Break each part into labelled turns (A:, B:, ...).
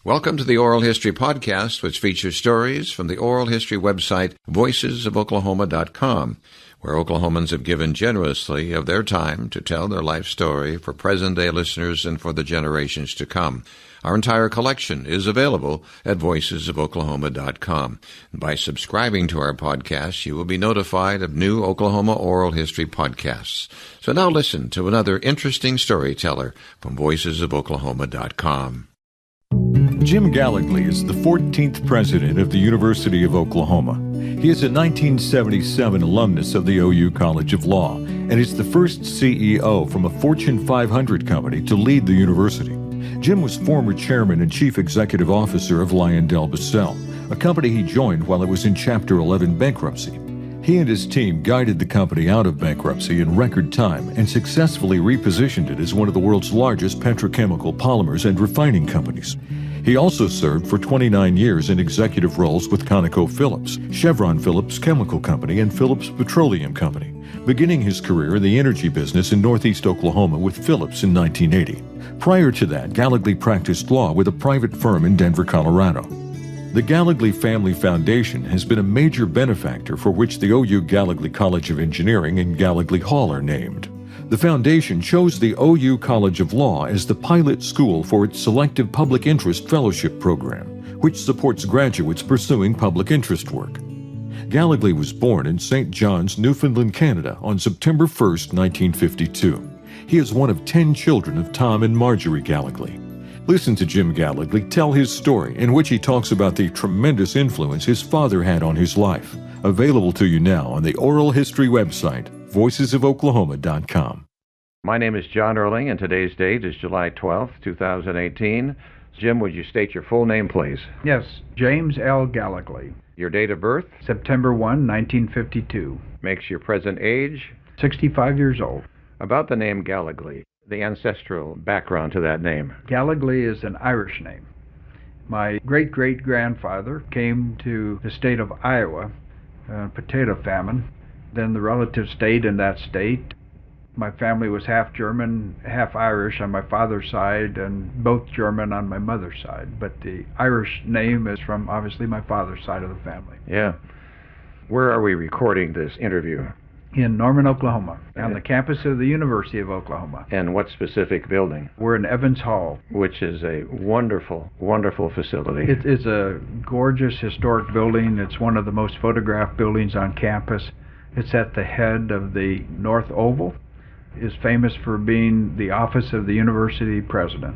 A: Welcome to the Oral History Podcast, which features stories from the oral history website voicesofoklahoma.com, where Oklahomans have given generously of their time to tell their life story for present-day listeners and for the generations to come. Our entire collection is available at voicesofoklahoma.com. By subscribing to our podcast, you will be notified of new Oklahoma oral history podcasts. So now listen to another interesting storyteller from voicesofoklahoma.com.
B: Jim Gallogly is the 14th president of the University of Oklahoma. He is a 1977 alumnus of the OU College of Law and is the first CEO from a Fortune 500 company to lead the university. Jim was former chairman and chief executive officer of LyondellBasell, a company he joined while it was in Chapter 11 bankruptcy. He and his team guided the company out of bankruptcy in record time and successfully repositioned it as one of the world's largest petrochemical polymers and refining companies. He also served for 29 years in executive roles with ConocoPhillips, Chevron Phillips Chemical Company, and Phillips Petroleum Company, beginning his career in the energy business in northeast Oklahoma with Phillips in 1980. Prior to that, Gallogly practiced law with a private firm in Denver, Colorado. The Gallogly Family Foundation has been a major benefactor for which the OU Gallogly College of Engineering and Gallogly Hall are named. The foundation chose the OU College of Law as the pilot school for its Selective Public Interest Fellowship Program, which supports graduates pursuing public interest work. Gallogly was born in St. John's, Newfoundland, Canada on September 1, 1952. He is one of 10 children of Tom and Margery Gallogly. Listen to Jim Gallogly tell his story, in which he talks about the tremendous influence his father had on his life. Available to you now on the Oral History website, voicesofoklahoma.com.
A: My name is John Erling, and today's date is July 12th, 2018. Jim, would you state your full name, please?
C: Yes, James L. Gallogly.
A: Your date of birth?
C: September 1, 1952.
A: Makes your present age?
C: 65 years old.
A: About the name Gallogly, the ancestral background to that name.
C: Gallogly is an Irish name. My great-great-grandfather came to the state of Iowa, potato famine, then the relative state in that state. My family was half German, half Irish on my father's side, and both German on my mother's side. But the Irish name is from, obviously, my father's side of the family.
A: Yeah. Where are we recording this interview?
C: In Norman, Oklahoma, on the campus of the University of Oklahoma.
A: And what specific building?
C: We're in Evans Hall.
A: Which is a wonderful, wonderful facility.
C: It is a gorgeous historic building. It's one of the most photographed buildings on campus. It's at the head of the North Oval. It's famous for being the office of the university president.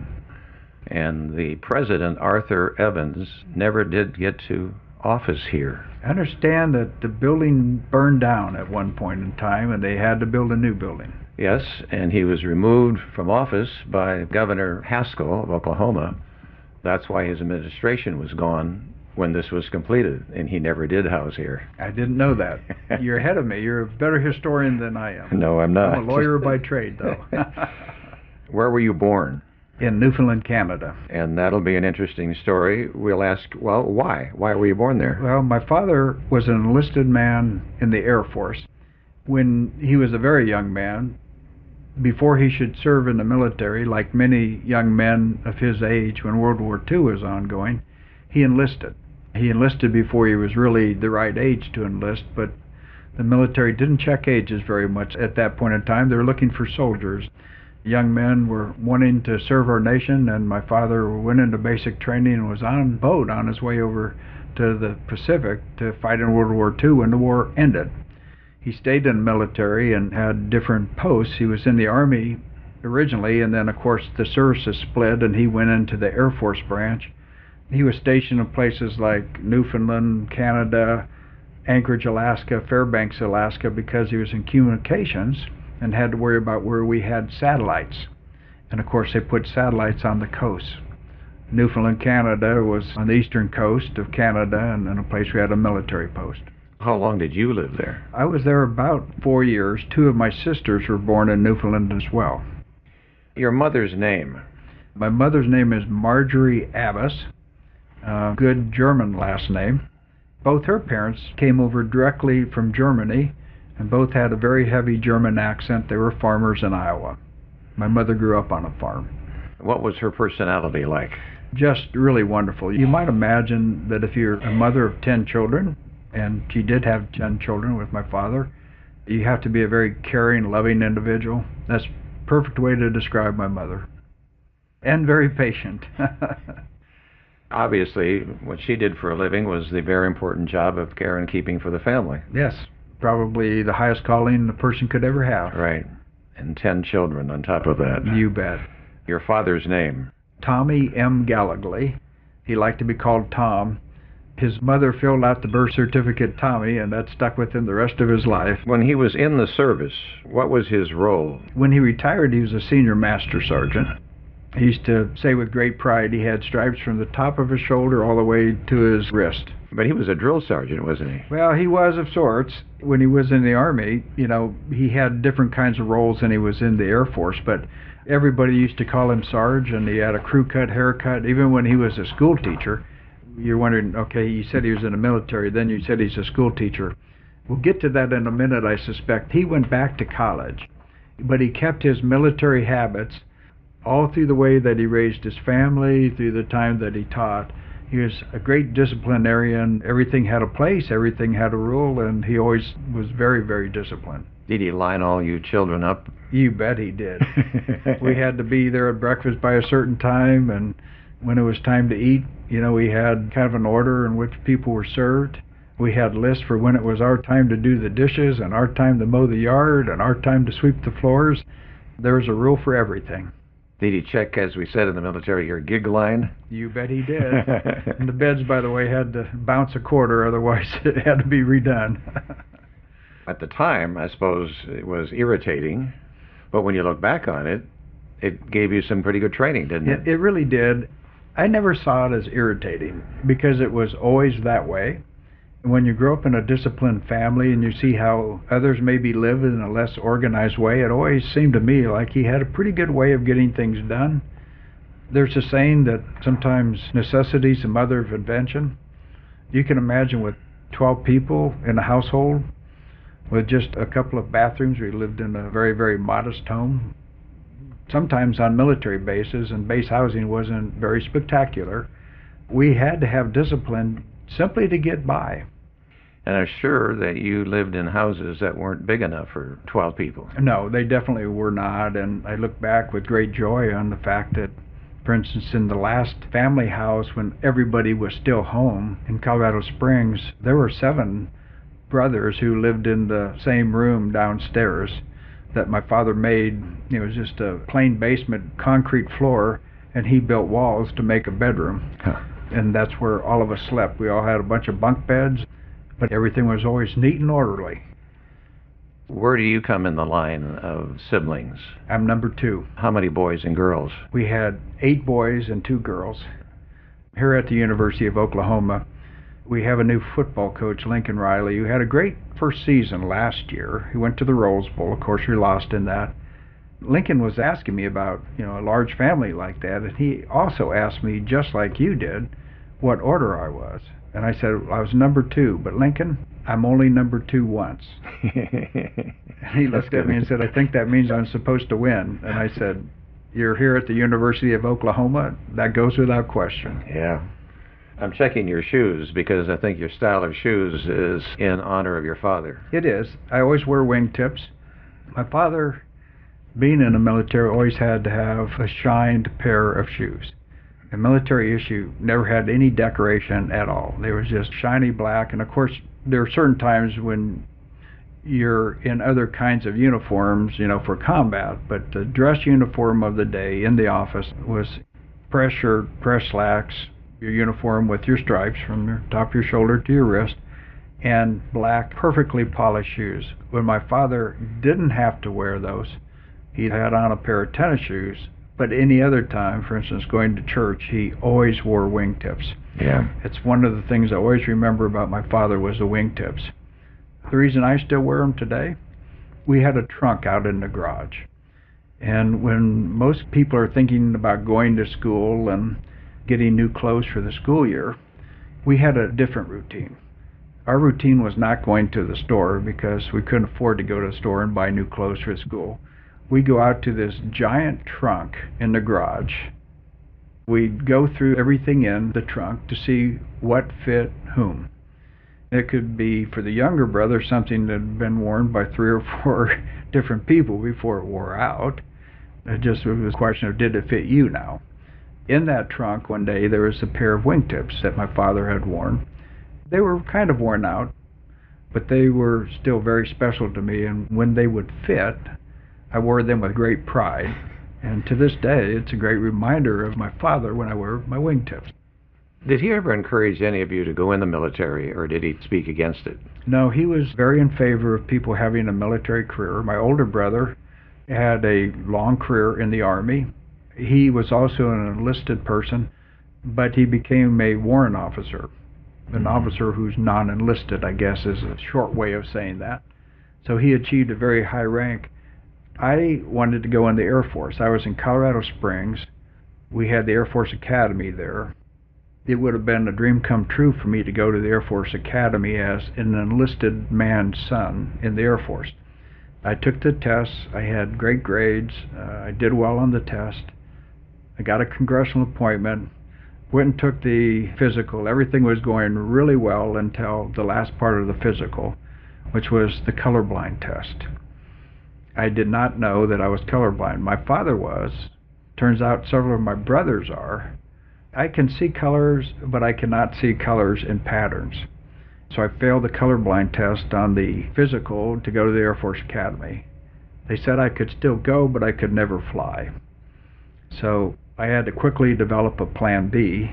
A: And the president, Arthur Evans, never did get to office here.
C: I understand that the building burned down at one point in time, and they had to build a new building.
A: Yes, and he was removed from office by Governor Haskell of Oklahoma. That's why his administration was gone when this was completed, and he never did house here.
C: I didn't know that. You're ahead of me. You're a better historian than I am.
A: No, I'm not.
C: I'm a lawyer by trade, though.
A: Where were you born?
C: In Newfoundland, Canada.
A: And that'll be an interesting story. We'll ask, well, why? Why were you born there?
C: Well, my father was an enlisted man in the Air Force. When he was a very young man, before he should serve in the military, like many young men of his age when World War II was ongoing, he enlisted. He enlisted before he was really the right age to enlist, but the military didn't check ages very much at that point in time. They were looking for soldiers. Young men were wanting to serve our nation, and my father went into basic training and was on a boat on his way over to the Pacific to fight in World War II when the war ended. He stayed in the military and had different posts. He was in the Army originally, and then, of course, the services split, and he went into the Air Force branch. He was stationed in places like Newfoundland, Canada, Anchorage, Alaska, Fairbanks, Alaska, because he was in communications and had to worry about where we had satellites. And of course they put satellites on the coast. Newfoundland, Canada was on the eastern coast of Canada, and in a place we had a military post.
A: How long did you live there?
C: I was there about 4 years. Two of my sisters were born in Newfoundland as well.
A: Your mother's name?
C: My mother's name is Margery Abbas, a good German last name. Both her parents came over directly from Germany, and both had a very heavy German accent. They were farmers in Iowa. My mother grew up on a farm.
A: What was her personality like?
C: Just really wonderful. You might imagine that if you're a mother of 10 children, and she did have 10 children with my father, you have to be a very caring, loving individual. That's a perfect way to describe my mother. And very patient.
A: Obviously, what she did for a living was the very important job of care and keeping for the family.
C: Yes, probably the highest calling a person could ever have.
A: Right. And 10 children on top of that.
C: You bet.
A: Your father's name?
C: Tommy M. Gallogly. He liked to be called Tom. His mother filled out the birth certificate Tommy, and that stuck with him the rest of his life.
A: When he was in the service, what was his role?
C: When he retired, he was a senior master sergeant. He used to say with great pride he had stripes from the top of his shoulder all the way to his wrist.
A: But he was a drill sergeant, wasn't he?
C: Well, he was of sorts. When he was in the Army, he had different kinds of roles than he was in the Air Force, but everybody used to call him Sarge, and he had a crew cut haircut. Even when he was a school teacher, you're wondering, okay, you said he was in the military, then you said he's a school teacher. We'll get to that in a minute, I suspect. He went back to college, but he kept his military habits all through the way that he raised his family, through the time that he taught. He was a great disciplinarian. Everything had a place, everything had a rule, and he always was very, very disciplined.
A: Did he line all you children up?
C: You bet he did. We had to be there at breakfast by a certain time, and when it was time to eat, we had kind of an order in which people were served. We had lists for when it was our time to do the dishes, and our time to mow the yard, and our time to sweep the floors. There was a rule for everything.
A: Did he check, as we said in the military, your gig line?
C: You bet he did. And the beds, by the way, had to bounce a quarter, otherwise it had to be redone.
A: At the time, I suppose it was irritating, but when you look back on it, it gave you some pretty good training, didn't it?
C: It really did. I never saw it as irritating because it was always that way. When you grow up in a disciplined family and you see how others maybe live in a less organized way, it always seemed to me like he had a pretty good way of getting things done. There's a saying that sometimes necessity is the mother of invention. You can imagine with 12 people in a household with just a couple of bathrooms. We lived in a very, very modest home. Sometimes on military bases, and base housing wasn't very spectacular. We had to have discipline simply to get by.
A: And I'm sure that you lived in houses that weren't big enough for 12 people.
C: No, they definitely were not, and I look back with great joy on the fact that, for instance, in the last family house, when everybody was still home in Colorado Springs, there were 7 brothers who lived in the same room downstairs that my father made. It was just a plain basement, concrete floor, and he built walls to make a bedroom.
A: Huh.
C: And that's where all of us slept. We all had a bunch of bunk beds, but everything was always neat and orderly.
A: Where do you come in the line of siblings?
C: I'm number 2.
A: How many boys and girls?
C: We had 8 boys and 2 girls. Here at the University of Oklahoma, we have a new football coach, Lincoln Riley, who had a great first season last year. He went to the Rose Bowl. Of course, we lost in that. Lincoln was asking me about, a large family like that, and he also asked me, just like you did, what order I was. And I said, I was number 2, but Lincoln, I'm only number 2 once. And he looked at me and said, I think that means I'm supposed to win. And I said, you're here at the University of Oklahoma? That goes without question.
A: Yeah. I'm checking your shoes because I think your style of shoes is in honor of your father.
C: It is. I always wear wingtips. My father, being in the military, always had to have a shined pair of shoes. A military issue never had any decoration at all. They was just shiny black, and of course there are certain times when you're in other kinds of uniforms, for combat, but the dress uniform of the day in the office was press shirt, press slacks, your uniform with your stripes from your top of your shoulder to your wrist, and black, perfectly polished shoes. When my father didn't have to wear those, he had on a pair of tennis shoes, but any other time, for instance, going to church, he always wore wingtips.
A: Yeah.
C: It's one of the things I always remember about my father was the wingtips. The reason I still wear them today, we had a trunk out in the garage. And when most people are thinking about going to school and getting new clothes for the school year, we had a different routine. Our routine was not going to the store because we couldn't afford to go to the store and buy new clothes for school. We go out to this giant trunk in the garage, We'd go through everything in the trunk to see what fit whom. It could be, for the younger brother, something that had been worn by 3 or 4 different people before it wore out. It was a question of, did it fit you now? In that trunk one day there was a pair of wingtips that my father had worn. They were kind of worn out, but they were still very special to me, and when they would fit, I wore them with great pride. And to this day, it's a great reminder of my father when I wear my wingtips.
A: Did he ever encourage any of you to go in the military, or did he speak against it?
C: No, he was very in favor of people having a military career. My older brother had a long career in the Army. He was also an enlisted person, but he became a warrant officer. An officer who's non-enlisted, I guess, is a short way of saying that. So he achieved a very high rank. I wanted to go in the Air Force. I was in Colorado Springs. We had the Air Force Academy there. It would have been a dream come true for me to go to the Air Force Academy as an enlisted man's son in the Air Force. I took the tests. I had great grades. I did well on the test. I got a congressional appointment. Went and took the physical. Everything was going really well until the last part of the physical, which was the colorblind test. I did not know that I was colorblind. My father was. Turns out several of my brothers are. I can see colors, but I cannot see colors in patterns. So I failed the colorblind test on the physical to go to the Air Force Academy. They said I could still go, but I could never fly. So I had to quickly develop a plan B,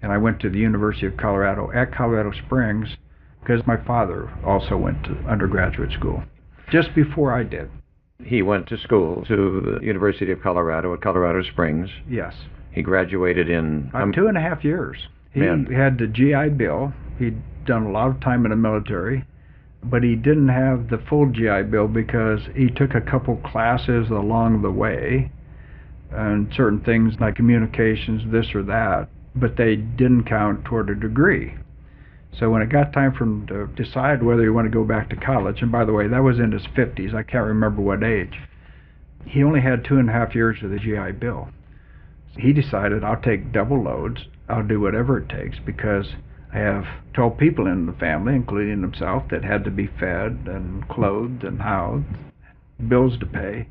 C: and I went to the University of Colorado at Colorado Springs because my father also went to undergraduate school just before I did.
A: He went to school to the University of Colorado at Colorado Springs.
C: Yes.
A: He graduated in
C: 2.5 years. He had the GI Bill. He'd done a lot of time in the military, but he didn't have the full GI Bill because he took a couple classes along the way, and certain things like communications, this or that, but they didn't count toward a degree. So when it got time for him to decide whether he wanted to go back to college, and by the way, that was in his 50s, I can't remember what age, he only had 2.5 years of the GI Bill. He decided, I'll take double loads, I'll do whatever it takes, because I have 12 people in the family, including himself, that had to be fed and clothed and housed, bills to pay,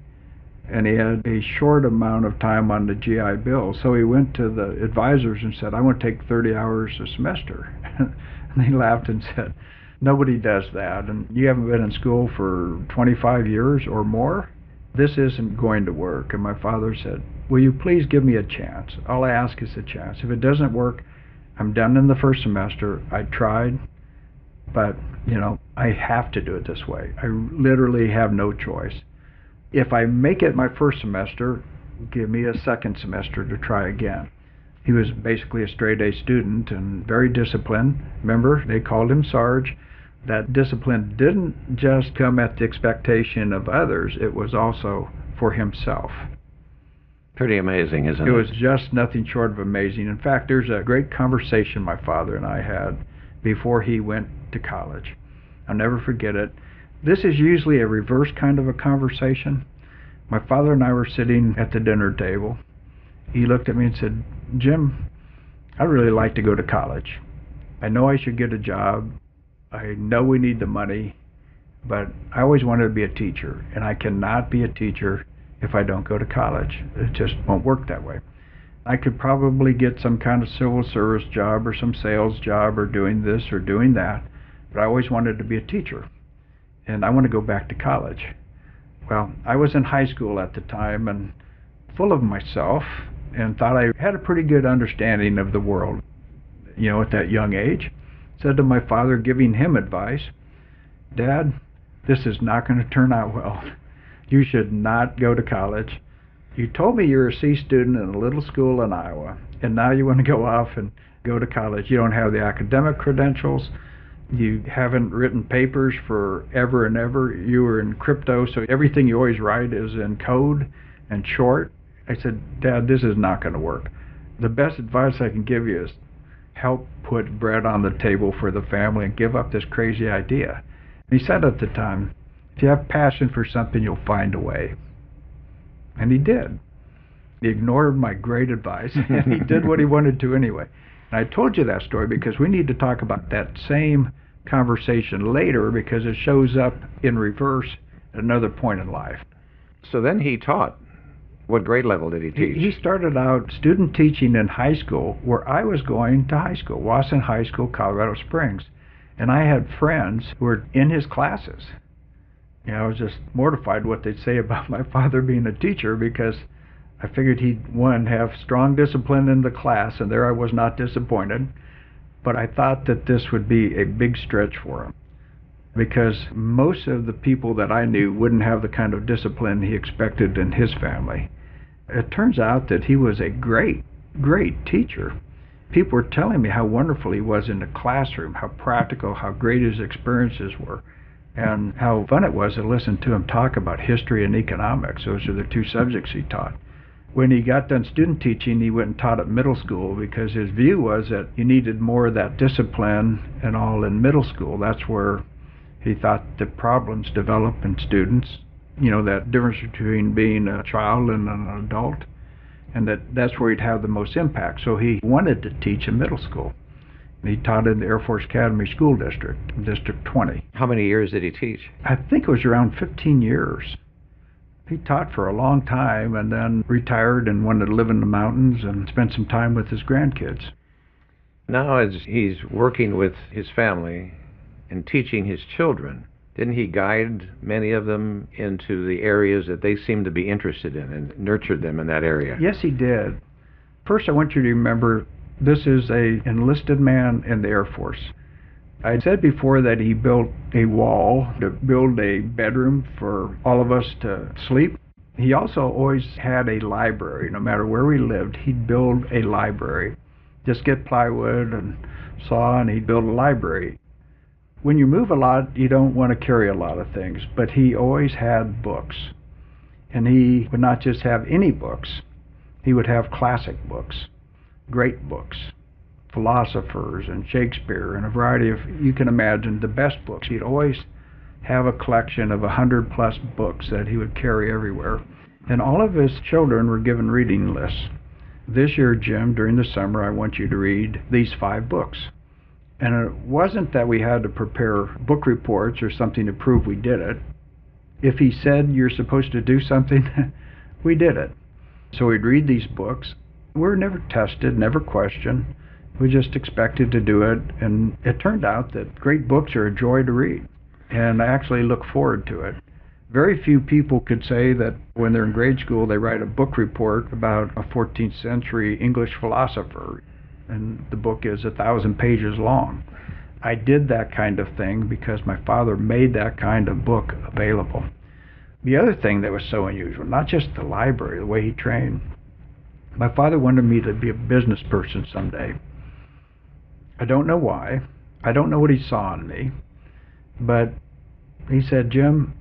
C: and he had a short amount of time on the GI Bill. So he went to the advisors and said, I want to take 30 hours a semester. And they laughed and said, nobody does that, and you haven't been in school for 25 years or more? This isn't going to work. And my father said, will you please give me a chance? All I ask is a chance. If it doesn't work, I'm done in the first semester. I tried, but, I have to do it this way. I literally have no choice. If I make it my first semester, give me a second semester to try again. He was basically a straight-A student and very disciplined. Remember, they called him Sarge. That discipline didn't just come at the expectation of others, it was also for himself.
A: Pretty amazing, isn't it?
C: It was just nothing short of amazing. In fact, there's a great conversation my father and I had before he went to college. I'll never forget it. This is usually a reverse kind of a conversation. My father and I were sitting at the dinner table. He looked at me and said, Jim, I'd really like to go to college. I know I should get a job. I know we need the money, but I always wanted to be a teacher, and I cannot be a teacher if I don't go to college. It just won't work that way. I could probably get some kind of civil service job or some sales job or doing this or doing that, but I always wanted to be a teacher, and I want to go back to college. Well, I was in high school at the time and full of myself and thought I had a pretty good understanding of the world, at that young age. Said to my father, giving him advice, Dad, this is not going to turn out well. You should not go to college. You told me you're a C student in a little school in Iowa, and now you want to go off and go to college. You don't have the academic credentials. You haven't written papers for ever and ever. You were in crypto, so everything you always write is in code and short. I said, Dad, this is not going to work. The best advice I can give you is help put bread on the table for the family and give up this crazy idea. And he said at the time, if you have passion for something, you'll find a way. And he did. He ignored my great advice, and he did what he wanted to anyway. And I told you that story because we need to talk about that same conversation later, because it shows up in reverse at another point in life.
A: So then he taught. What grade level did he teach?
C: He started out student teaching in high school, where I was going to high school, Wasson High School, Colorado Springs. And I had friends who were in his classes. You know, I was just mortified what they'd say about my father being a teacher, because I figured he'd, one, have strong discipline in the class, and there I was not disappointed. But I thought that this would be a big stretch for him, because most of the people that I knew wouldn't have the kind of discipline he expected in his family. It turns out that he was a great, great teacher. People were telling me how wonderful he was in the classroom, how practical, how great his experiences were, and how fun it was to listen to him talk about history and economics. Those are the two subjects he taught. When he got done student teaching, he went and taught at middle school, because his view was that you needed more of that discipline and all in middle school. That's where he thought the problems develop in students. You know, that difference between being a child and an adult, and that's where he'd have the most impact. So he wanted to teach in middle school. He taught in the Air Force Academy School District, District 20.
A: How many years did he teach?
C: I think it was around 15 years. He taught for a long time and then retired and wanted to live in the mountains and spend some time with his grandkids.
A: Now, as he's working with his family and teaching his children, didn't he guide many of them into the areas that they seemed to be interested in and nurtured them in that area?
C: Yes, he did. First, I want you to remember, this is an enlisted man in the Air Force. I said before that he built a wall to build a bedroom for all of us to sleep. He also always had a library. No matter where we lived, he'd build a library. Just get plywood and saw, and he'd build a library. When you move a lot, you don't want to carry a lot of things, but he always had books. And he would not just have any books. He would have classic books, great books, philosophers and Shakespeare and a variety of, you can imagine, the best books. He'd always have a collection of 100+ books that he would carry everywhere. And all of his children were given reading lists. This year, Jim, during the summer, I want you to read these 5 books. And it wasn't that we had to prepare book reports or something to prove we did it. If he said you're supposed to do something, we did it. So we'd read these books. We were never tested, never questioned. We just expected to do it, and it turned out that great books are a joy to read, and I actually look forward to it. Very few people could say that when they're in grade school they write a book report about a 14th century English philosopher, and the book is 1,000 pages long. I did that kind of thing because my father made that kind of book available. The other thing that was so unusual, not just the library, the way he trained, my father wanted me to be a business person someday. I don't know why. I don't know what he saw in me. But he said, Jim,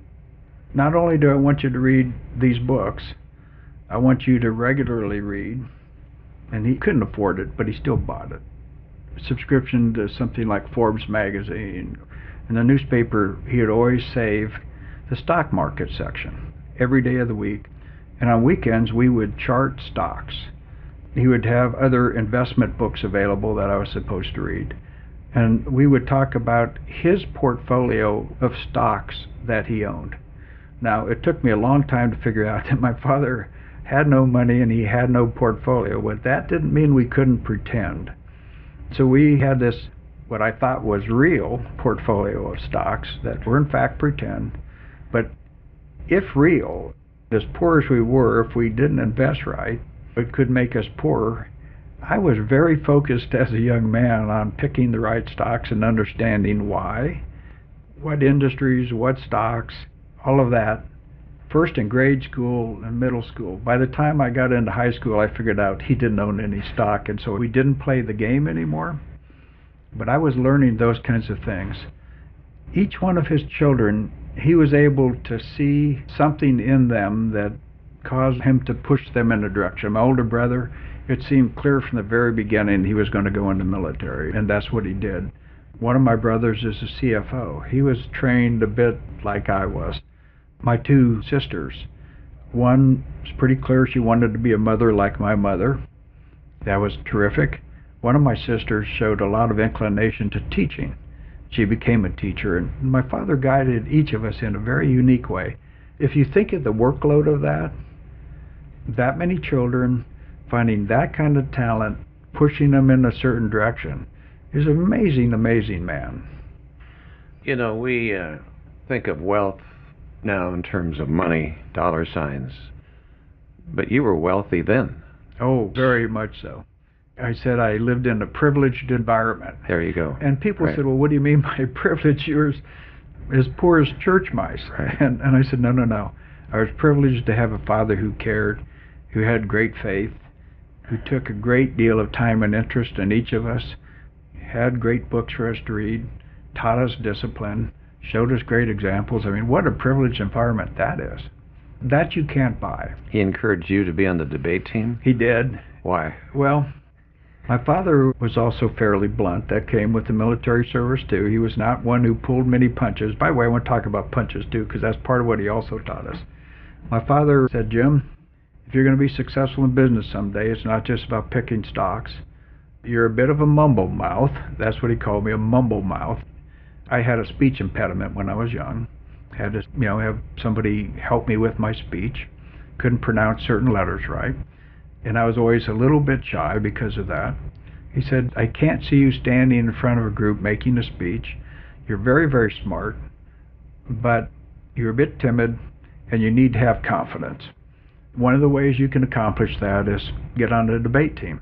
C: not only do I want you to read these books, I want you to regularly read. And he couldn't afford it, but he still bought it. Subscription to something like Forbes magazine. In the newspaper, he would always save the stock market section every day of the week. And on weekends, we would chart stocks. He would have other investment books available that I was supposed to read. And we would talk about his portfolio of stocks that he owned. Now, it took me a long time to figure out that my father had no money and he had no portfolio, but that didn't mean we couldn't pretend. So we had this, what I thought was real portfolio of stocks that were in fact pretend, but if real, as poor as we were, if we didn't invest right, it could make us poorer. I was very focused as a young man on picking the right stocks and understanding why, what industries, what stocks, all of that. First in grade school and middle school. By the time I got into high school, I figured out he didn't own any stock, and so we didn't play the game anymore. But I was learning those kinds of things. Each one of his children, he was able to see something in them that caused him to push them in a direction. My older brother, it seemed clear from the very beginning he was going to go into the military, and that's what he did. One of my brothers is a CFO. He was trained a bit like I was. My 2 sisters One was pretty clear she wanted to be a mother like my mother. That was terrific. One of my sisters showed a lot of inclination to teaching. She became a teacher, and my father guided each of us in a very unique way. If you think of the workload of that many children, finding that kind of talent, pushing them in a certain direction, is an amazing, amazing man.
A: You know, we think of wealth now in terms of money, dollar signs, but you were wealthy then.
C: Oh, very much so. I said I lived in a privileged environment.
A: There you go.
C: And people
A: Right.
C: said, well, what do you mean by privilege? You're as poor as church mice.
A: Right.
C: And I said, no. I was privileged to have a father who cared, who had great faith, who took a great deal of time and interest in each of us, had great books for us to read, taught us discipline, showed us great examples. I mean, what a privileged environment that is. That you can't buy.
A: He encouraged you to be on the debate team?
C: He did.
A: Why?
C: Well, my father was also fairly blunt. That came with the military service, too. He was not one who pulled many punches. By the way, I want to talk about punches, too, because that's part of what he also taught us. My father said, Jim, if you're going to be successful in business someday, it's not just about picking stocks. You're a bit of a mumble mouth. That's what he called me, a mumble mouth. I had a speech impediment when I was young. Had to, have somebody help me with my speech. Couldn't pronounce certain letters right. And I was always a little bit shy because of that. He said, I can't see you standing in front of a group making a speech. You're very, very smart, but you're a bit timid, and you need to have confidence. One of the ways you can accomplish that is get on the debate team.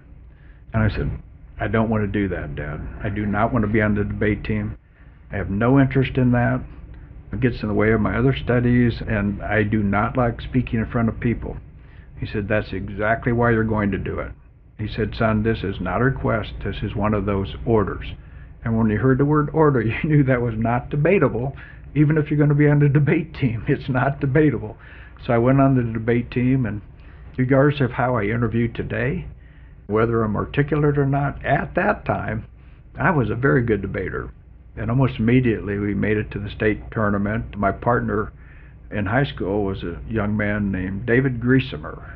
C: And I said, I don't want to do that, Dad. I do not want to be on the debate team. I have no interest in that. It gets in the way of my other studies, and I do not like speaking in front of people. He said, that's exactly why you're going to do it. He said, son, this is not a request. This is one of those orders. And when you heard the word order, you knew that was not debatable. Even if you're going to be on the debate team, it's not debatable. So I went on the debate team, and regardless of how I interviewed today, whether I'm articulate or not, at that time, I was a very good debater. And almost immediately we made it to the state tournament. My partner in high school was a young man named David Griesemer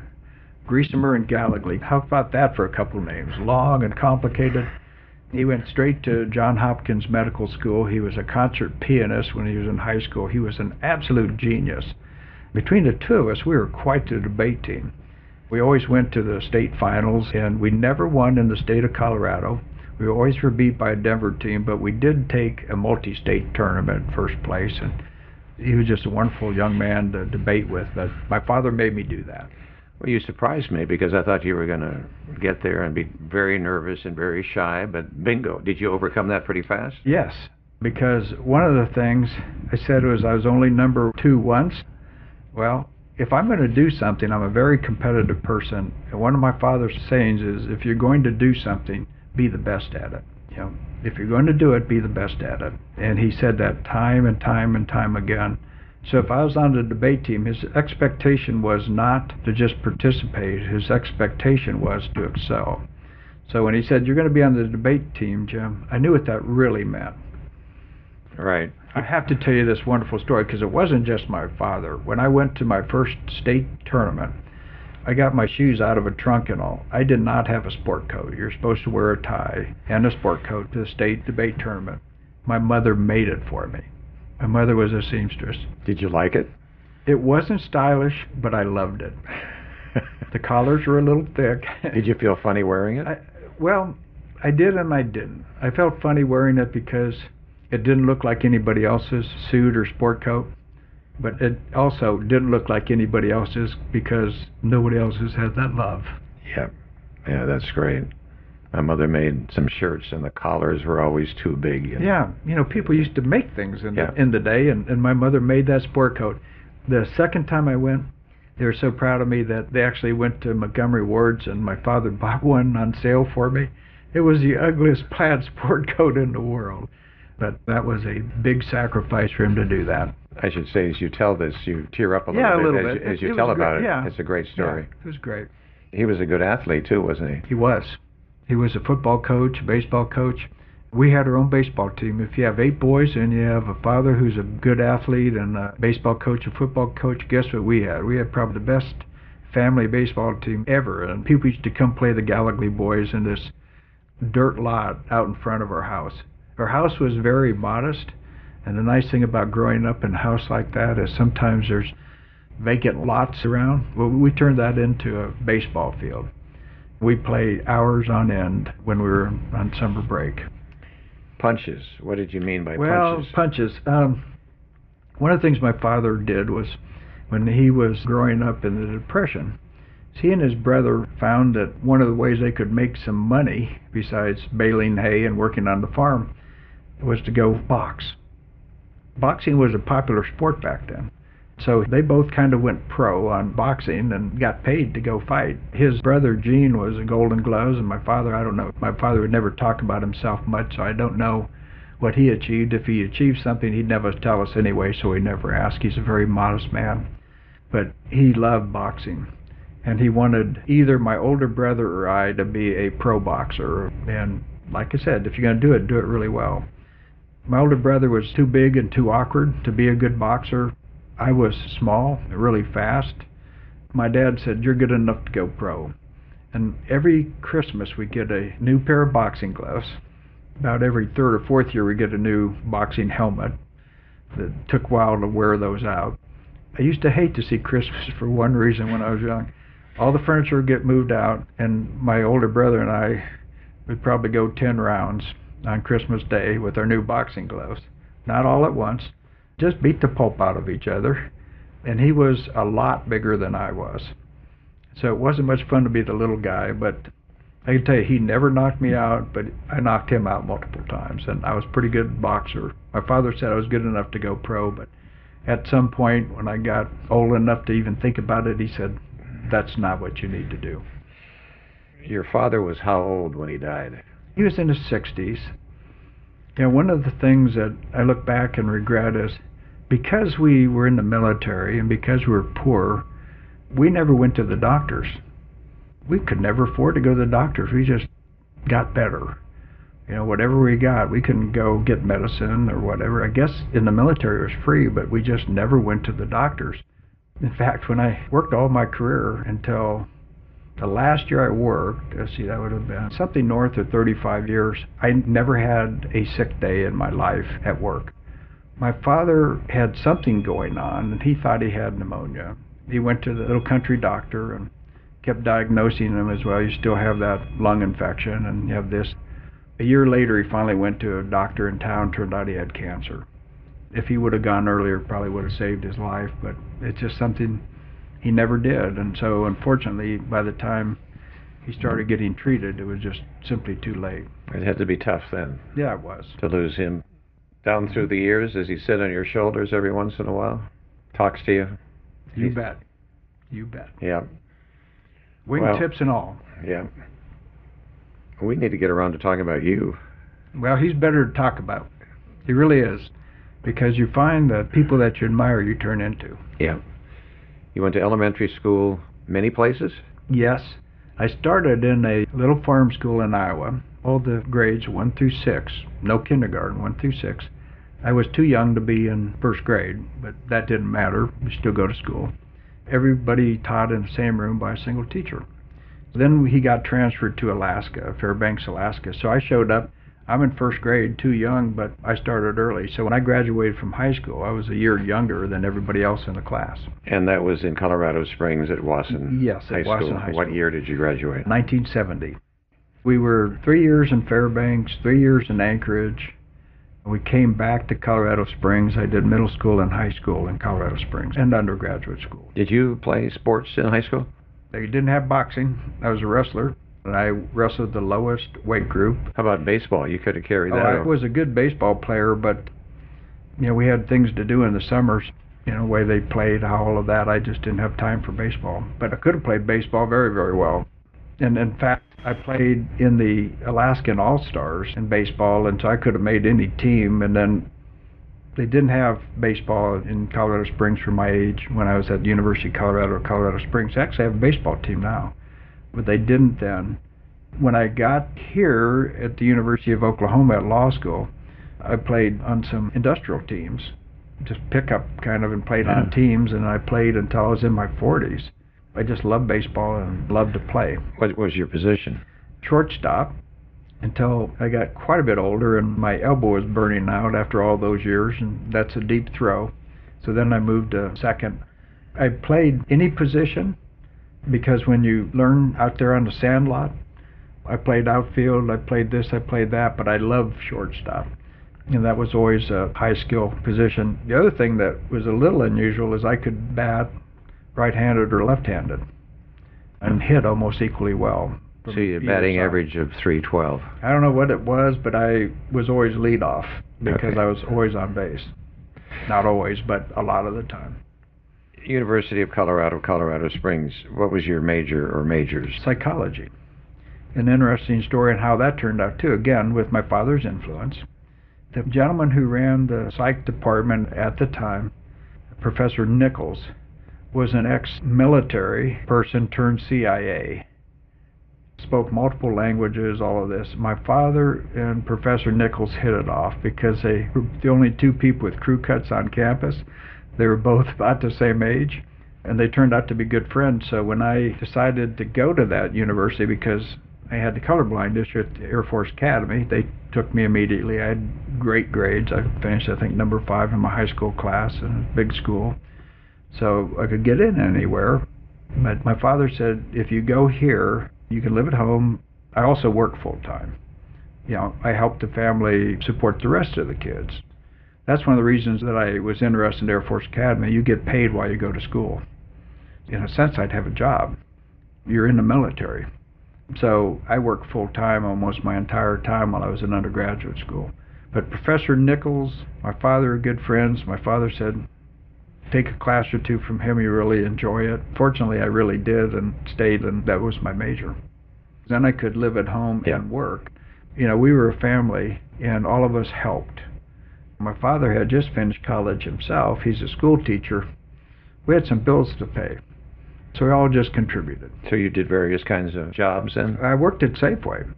C: and Gallogly. How about that for a couple of names? Long and complicated. He went straight to Johns Hopkins Medical School. He was a concert pianist when he was in high school. He was an absolute genius. Between the two of us, we were quite the debate team. We always went to the state finals, and we never won in the state of Colorado. We always were beat by a Denver team, but we did take a multi-state tournament first place, and he was just a wonderful young man to debate with, but my father made me do that.
A: Well, you surprised me because I thought you were going to get there and be very nervous and very shy, but bingo. Did you overcome that pretty fast?
C: Yes, because one of the things I said was I was only number 2 once. Well, if I'm going to do something, I'm a very competitive person, and one of my father's sayings is, if you're going to do something, be the best at it. If you're going to do it, be the best at it. And he said that time and time and time again. So if I was on the debate team, his expectation was not to just participate. His expectation was to excel. So when he said, you're going to be on the debate team, Jim, I knew what that really meant.
A: Right.
C: I have to tell you this wonderful story because it wasn't just my father. When I went to my first state tournament, I got my shoes out of a trunk and all. I did not have a sport coat. You're supposed to wear a tie and a sport coat to the state debate tournament. My mother made it for me. My mother was a seamstress.
A: Did you like it?
C: It wasn't stylish, but I loved it. The collars were a little thick.
A: Did you feel funny wearing it?
C: Well, I did and I didn't. I felt funny wearing it because it didn't look like anybody else's suit or sport coat. But it also didn't look like anybody else's because nobody else's had that love.
A: Yeah, that's great. My mother made some shirts, and the collars were always too big.
C: Yeah, people used to make things in the day, and my mother made that sport coat. The second time I went, they were so proud of me that they actually went to Montgomery Ward's, and my father bought one on sale for me. It was the ugliest plaid sport coat in the world, but that was a big sacrifice for him to do that.
A: I should say, as you tell this, you tear up a little bit as you tell about it.
C: Yeah.
A: It's a great story.
C: Yeah, it was great.
A: He was a good athlete, too, wasn't he?
C: He was. He was a football coach, baseball coach. We had our own baseball team. If you have 8 boys and you have a father who's a good athlete and a baseball coach, a football coach, guess what we had? We had probably the best family baseball team ever. And people used to come play the Gallogly boys in this dirt lot out in front of our house. Our house was very modest, and the nice thing about growing up in a house like that is sometimes there's vacant lots around. Well, we turned that into a baseball field. We played hours on end when we were on summer break.
A: Punches. What did you mean by
C: punches? Well, punches. One of the things my father did was when he was growing up in the Depression, he and his brother found that one of the ways they could make some money, besides baling hay and working on the farm, was to go box. Boxing was a popular sport back then. So they both kind of went pro on boxing and got paid to go fight. His brother Gene was a Golden Gloves, and my father, I don't know. My father would never talk about himself much, so I don't know what he achieved. If he achieved something, he'd never tell us anyway, so we never asked. He's a very modest man. But he loved boxing, and he wanted either my older brother or I to be a pro boxer. And like I said, if you're going to do it really well. My older brother was too big and too awkward to be a good boxer. I was small, really fast. My dad said, "You're good enough to go pro." And every Christmas we get a new pair of boxing gloves. About every 3rd or 4th year we get a new boxing helmet. That took a while to wear those out. I used to hate to see Christmas for one reason when I was young. All the furniture would get moved out, and my older brother and I would probably go 10 rounds on Christmas Day with our new boxing gloves. Not all at once. Just beat the pulp out of each other, and he was a lot bigger than I was. So it wasn't much fun to be the little guy, but I can tell you he never knocked me out, but I knocked him out multiple times, and I was a pretty good boxer. My father said I was good enough to go pro, but at some point when I got old enough to even think about it, he said, "That's not what you need to do."
A: Your father was how old when he died?
C: He was in his 60s. You know, one of the things that I look back and regret is because we were in the military and because we were poor, we never went to the doctors. We could never afford to go to the doctors. We just got better. You know, whatever we got, we couldn't go get medicine or whatever. I guess in the military it was free, but we just never went to the doctors. In fact, when I worked all my career until the last year I worked, let's see, that would have been something north of 35 years, I never had a sick day in my life at work. My father had something going on, and he thought he had pneumonia. He went to the little country doctor and kept diagnosing him as well. You still have that lung infection, and you have this. A year later, he finally went to a doctor in town. Turned out he had cancer. If he would have gone earlier, probably would have saved his life, but it's just something he never did. And so, unfortunately, by the time he started getting treated, it was just simply too late.
A: It had to be tough then.
C: Yeah, it was.
A: To lose him. Down through the years, does he sit on your shoulders every once in a while? Talks to you?
C: You bet. You bet.
A: Yeah.
C: Wingtips and all.
A: Yeah. We need to get around to talking about you.
C: Well, he's better to talk about. He really is. Because you find that people that you admire, you turn into.
A: Yeah. You went to elementary school many places?
C: Yes. I started in a little farm school in Iowa. All the grades 1 through 6. No kindergarten, 1 through 6. I was too young to be in first grade, but that didn't matter. We still go to school. Everybody taught in the same room by a single teacher. Then he got transferred to Alaska, Fairbanks, Alaska. So I showed up. I'm in first grade, too young, but I started early. So when I graduated from high school, I was a year younger than everybody else in the class.
A: And that was in Colorado Springs at Wasson
C: Yes, at Wasson High School.
A: What year did you graduate?
C: 1970. We were 3 years in Fairbanks, 3 years in Anchorage. We came back to Colorado Springs. I did middle school and high school in Colorado Springs and undergraduate school.
A: Did you play sports in high school?
C: They didn't have boxing. I was a wrestler. And I wrestled the lowest weight group.
A: How about baseball? You could have carried that.
C: I was a good baseball player, but you know, we had things to do in the summers. You know, the way they played, all of that. I just didn't have time for baseball. But I could have played baseball very, very well. And in fact, I played in the Alaskan All-Stars in baseball, and so I could have made any team. And then they didn't have baseball in Colorado Springs for my age when I was at the University of Colorado Springs. They actually have a baseball team now. But they didn't then. When I got here at the University of Oklahoma at law school, I played on some industrial teams, just pickup kind of, and played on teams, and I played until I was in my 40s. I just loved baseball and loved to play.
A: What was your position?
C: Shortstop, until I got quite a bit older and my elbow was burning out after all those years, and that's a deep throw. So then I moved to second. I played any position because when you learn out there on the sandlot, I played outfield, I played this, I played that, but I loved shortstop. And that was always a high skill position. The other thing that was a little unusual is I could bat right-handed or left-handed and hit almost equally well.
A: So your batting average of .312.
C: I don't know what it was, but I was always leadoff because I was always on base. Not always, but a lot of the time.
A: University of Colorado, Colorado Springs. What was your major or majors?
C: Psychology. An interesting story on how that turned out too, again with my father's influence. The gentleman who ran the psych department at the time, Professor Nichols, was an ex-military person turned CIA. Spoke multiple languages, all of this. My father and Professor Nichols hit it off because they were the only two people with crew cuts on campus. They were both about the same age, and they turned out to be good friends. So when I decided to go to that university, because I had the colorblind issue at the Air Force Academy, they took me immediately. I had great grades. I finished, I think, number 5 in my high school class in a big school. So I could get in anywhere. But my father said, if you go here, you can live at home. I also work full-time. You know, I help the family support the rest of the kids. That's one of the reasons that I was interested in Air Force Academy. You get paid while you go to school. In a sense, I'd have a job. You're in the military. So I worked full-time almost my entire time while I was in undergraduate school. But Professor Nichols, my father are good friends. My father said, take a class or two from him, you really enjoy it. Fortunately, I really did and stayed, and that was my major. Then I could live at home and work. You know, we were a family, and all of us helped. My father had just finished college himself. He's a school teacher. We had some bills to pay, so we all just contributed.
A: So you did various kinds of jobs then?
C: I worked at Safeway.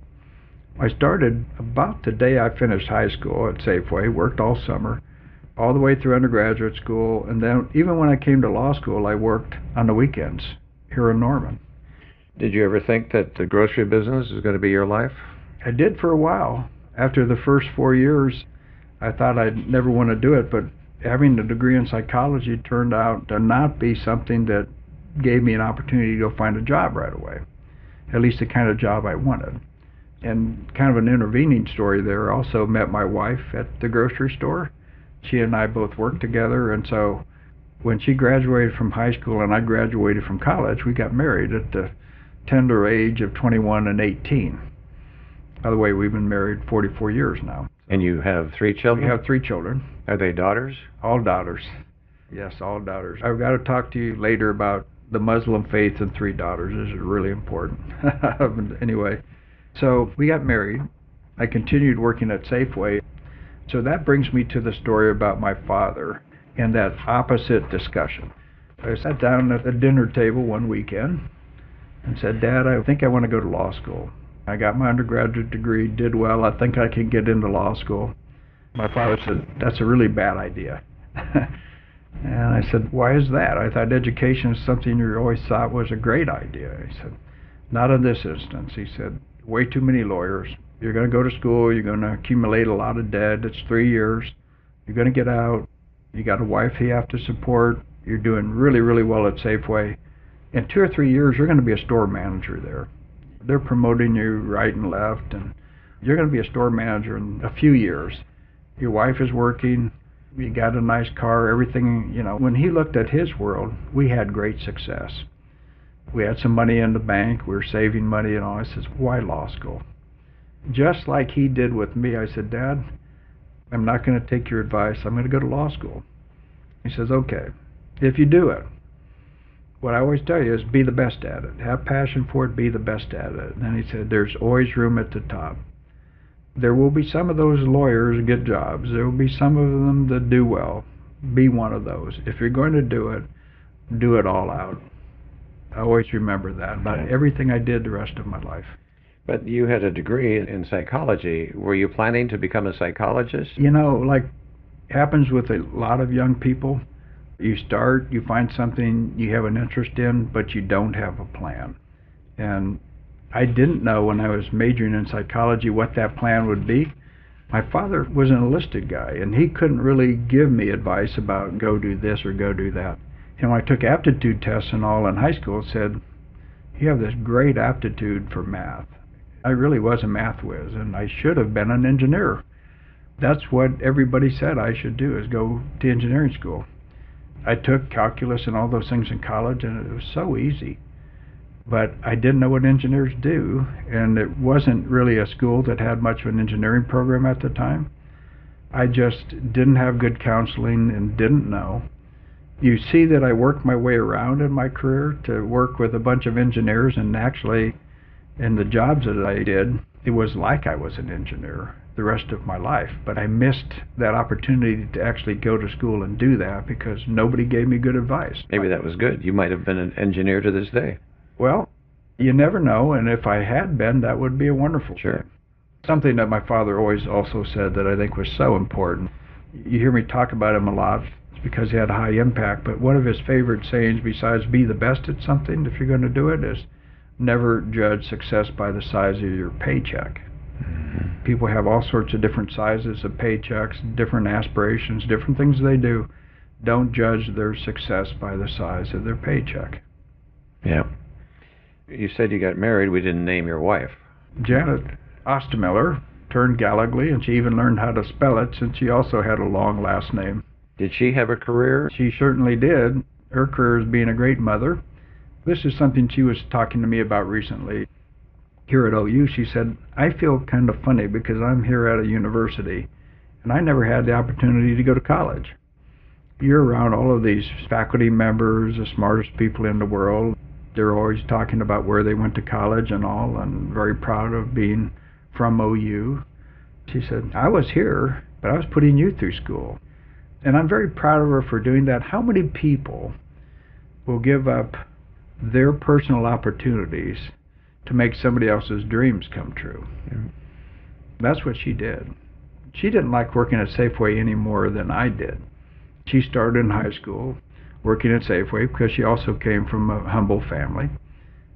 C: I started about the day I finished high school at Safeway, worked all summer, all the way through undergraduate school, and then even when I came to law school, I worked on the weekends here in Norman.
A: Did you ever think that the grocery business is going to be your life?
C: I did for a while. After the first 4 years, I thought I'd never want to do it, but having a degree in psychology turned out to not be something that gave me an opportunity to go find a job right away, at least the kind of job I wanted. And kind of an intervening story there, I also met my wife at the grocery store. She and I both worked together, and so when she graduated from high school and I graduated from college, we got married at the tender age of 21 and 18. By the way, we've been married 44 years now.
A: And you have 3 children?
C: We have 3 children.
A: Are they daughters?
C: All daughters. Yes, all daughters. I've got to talk to you later about the Muslim faith and 3 daughters. This is really important. Anyway, so we got married. I continued working at Safeway. So that brings me to the story about my father and that opposite discussion. I sat down at the dinner table one weekend and said, Dad, I think I want to go to law school. I got my undergraduate degree, did well, I think I can get into law school. My father said, that's a really bad idea. And I said, why is that? I thought education is something you always thought was a great idea. He said, not in this instance. He said, way too many lawyers. You're going to go to school, you're going to accumulate a lot of debt, it's 3 years, you're going to get out, you got a wife you have to support, you're doing really, really well at Safeway. In 2 or 3 years, you're going to be a store manager there. They're promoting you right and left, and you're going to be a store manager in a few years. Your wife is working, you got a nice car, everything, you know. When he looked at his world, we had great success. We had some money in the bank, we were saving money and all. I says, why law school? Just like he did with me, I said, Dad, I'm not going to take your advice. I'm going to go to law school. He says, okay, if you do it, what I always tell you is be the best at it. Have passion for it, be the best at it. And then he said, there's always room at the top. There will be some of those lawyers who get jobs. There will be some of them that do well. Be one of those. If you're going to do it all out. I always remember that about everything I did the rest of my life.
A: But you had a degree in psychology. Were you planning to become a psychologist?
C: You know, like happens with a lot of young people, you start, you find something you have an interest in, but you don't have a plan. And I didn't know when I was majoring in psychology what that plan would be. My father was an enlisted guy, and he couldn't really give me advice about go do this or go do that. And when I took aptitude tests and all in high school, it said, you have this great aptitude for math. I really was a math whiz, and I should have been an engineer. That's what everybody said I should do, is go to engineering school. I took calculus and all those things in college, and it was so easy. But I didn't know what engineers do, and it wasn't really a school that had much of an engineering program at the time. I just didn't have good counseling and didn't know. You see that I worked my way around in my career to work with a bunch of engineers, and actually in the jobs that I did, it was like I was an engineer the rest of my life. But I missed that opportunity to actually go to school and do that because nobody gave me good advice.
A: Maybe that was good. You might have been an engineer to this day.
C: Well, you never know, and if I had been, that would be a wonderful thing. Something that my father always also said that I think was so important. You hear me talk about him a lot. It's because he had a high impact, but one of his favorite sayings, besides be the best at something if you're going to do it, is never judge success by the size of your paycheck. Mm-hmm. People have all sorts of different sizes of paychecks, different aspirations, different things they do. Don't judge their success by the size of their paycheck.
A: Yeah. You said you got married. We didn't name your wife.
C: Janet Ostemiller turned Gallogly, and she even learned how to spell it since she also had a long last name.
A: Did she have a career?
C: She certainly did. Her career is being a great mother. This is something she was talking to me about recently. Here at OU, she said, I feel kind of funny because I'm here at a university, and I never had the opportunity to go to college. You're around all of these faculty members, the smartest people in the world. They're always talking about where they went to college and all, and very proud of being from OU. She said, I was here, but I was putting you through school. And I'm very proud of her for doing that. How many people will give up their personal opportunities to make somebody else's dreams come true? Yeah. That's what she did. She didn't like working at Safeway any more than I did. She started in high school working at Safeway because she also came from a humble family.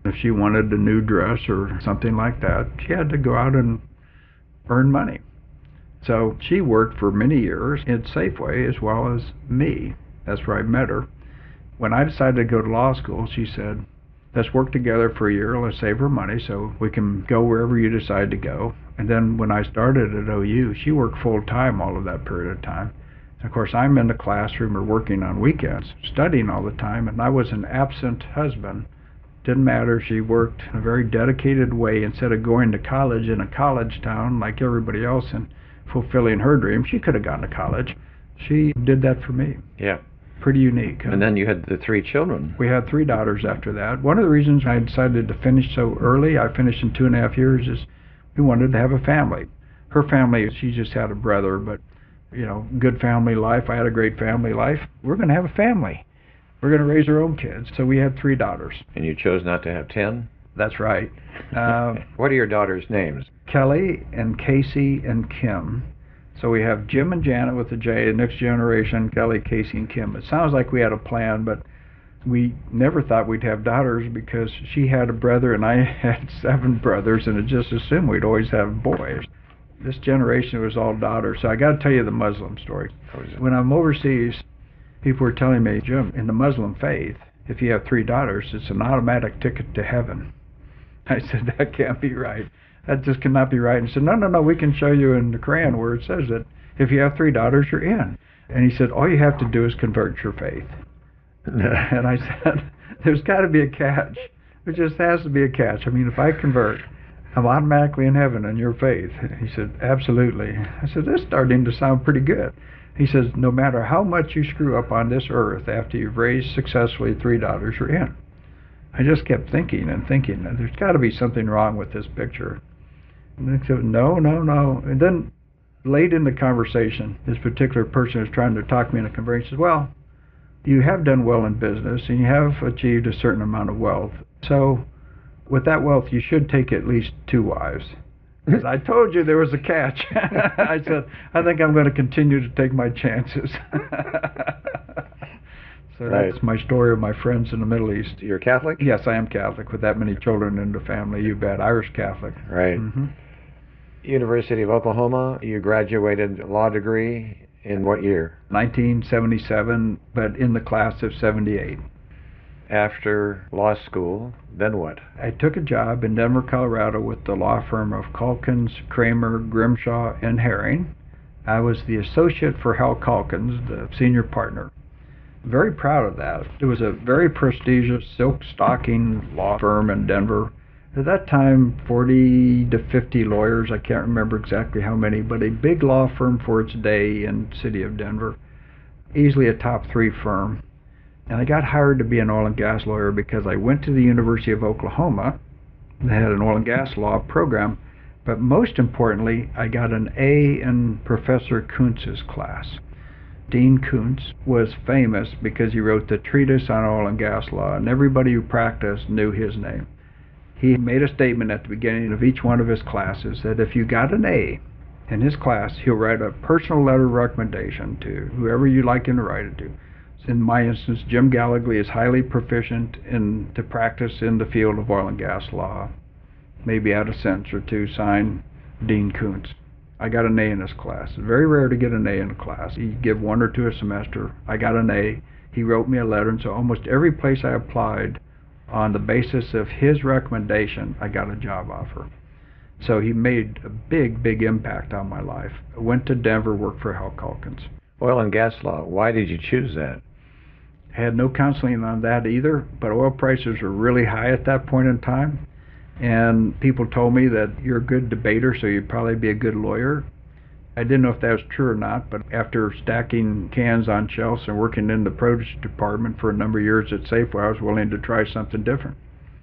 C: If she wanted a new dress or something like that, she had to go out and earn money. So she worked for many years at Safeway as well as me. That's where I met her. When I decided to go to law school, she said, let's work together for a year, let's save her money so we can go wherever you decide to go. And then when I started at OU, she worked full-time all of that period of time. Of course, I'm in the classroom or working on weekends, studying all the time, and I was an absent husband. Didn't matter. She worked in a very dedicated way. Instead of going to college in a college town like everybody else and fulfilling her dream, she could have gone to college. She did that for me.
A: Yeah.
C: Pretty unique.
A: And then you had the 3 children.
C: We had 3 daughters after that. One of the reasons I decided to finish so early, I finished in 2.5 years, is we wanted to have a family. Her family, she just had a brother, but good family life. I had a great family life. We're going to have a family. We're going to raise our own kids. So we had 3 daughters.
A: And you chose not to have 10?
C: That's right.
A: What are your daughters' names?
C: Kelly and Casey and Kim. So we have Jim and Janet with the J, the next generation, Kelly, Casey, and Kim. It sounds like we had a plan, but we never thought we'd have daughters because she had a brother and I had 7 brothers, and it just assumed we'd always have boys. This generation was all daughters. So I got to tell you the Muslim story. When I'm overseas, people were telling me, Jim, in the Muslim faith, if you have 3 daughters, it's an automatic ticket to heaven. I said, that can't be right. That just cannot be right. And he said, no, we can show you in the Quran where it says that if you have 3 daughters, you're in. And he said, all you have to do is convert your faith. And I said, there's got to be a catch. There just has to be a catch. I mean, if I convert, I'm automatically in heaven in your faith. He said, absolutely. I said, this is starting to sound pretty good. He says, no matter how much you screw up on this earth after you've raised successfully 3 daughters, you're in. I just kept thinking and thinking, there's got to be something wrong with this picture. And he said, no. And then late in the conversation, this particular person was trying to talk me into converting. He says, well, you have done well in business and you have achieved a certain amount of wealth. So With that wealth, you should take at least 2 wives. Because I told you there was a catch. I said, I think I'm going to continue to take my chances. So
A: Right.
C: that's my story of my friends in the Middle East.
A: You're Catholic?
C: Yes, I am Catholic, with that many children in the family. You bet. Irish Catholic.
A: Right.
C: Mm-hmm.
A: University of Oklahoma, you graduated law degree in what year?
C: 1977, but in the class of 78.
A: After law school, then what?
C: I took a job in Denver, Colorado with the law firm of Calkins, Kramer, Grimshaw, and Herring. I was the associate for Hal Calkins, the senior partner. Very proud of that. It was a very prestigious silk stocking law firm in Denver. At that time, 40 to 50 lawyers, I can't remember exactly how many, but a big law firm for its day in the city of Denver. Easily a top 3 firm. And I got hired to be an oil and gas lawyer because I went to the University of Oklahoma. They had an oil and gas law program. But most importantly, I got an A in Professor Kuntz's class. Dean Kuntz was famous because he wrote the treatise on oil and gas law, and everybody who practiced knew his name. He made a statement at the beginning of each one of his classes that if you got an A in his class, he'll write a personal letter of recommendation to whoever you'd like him to write it to. In my instance, Jim Gallogly is highly proficient to practice in the field of oil and gas law. Maybe add a sentence or two, sign Dean Kuntz. I got an A in his class. It's very rare to get an A in a class. You give 1 or 2 a semester. I got an A. He wrote me a letter, and so almost every place I applied on the basis of his recommendation, I got a job offer. So he made a big, big impact on my life. I went to Denver, worked for Hal Calkins.
A: Oil and gas law, why did you choose that?
C: I had no counseling on that either, but oil prices were really high at that point in time. And people told me that you're a good debater, so you'd probably be a good lawyer. I didn't know if that was true or not, but after stacking cans on shelves and working in the produce department for a number of years at Safeway, I was willing to try something different.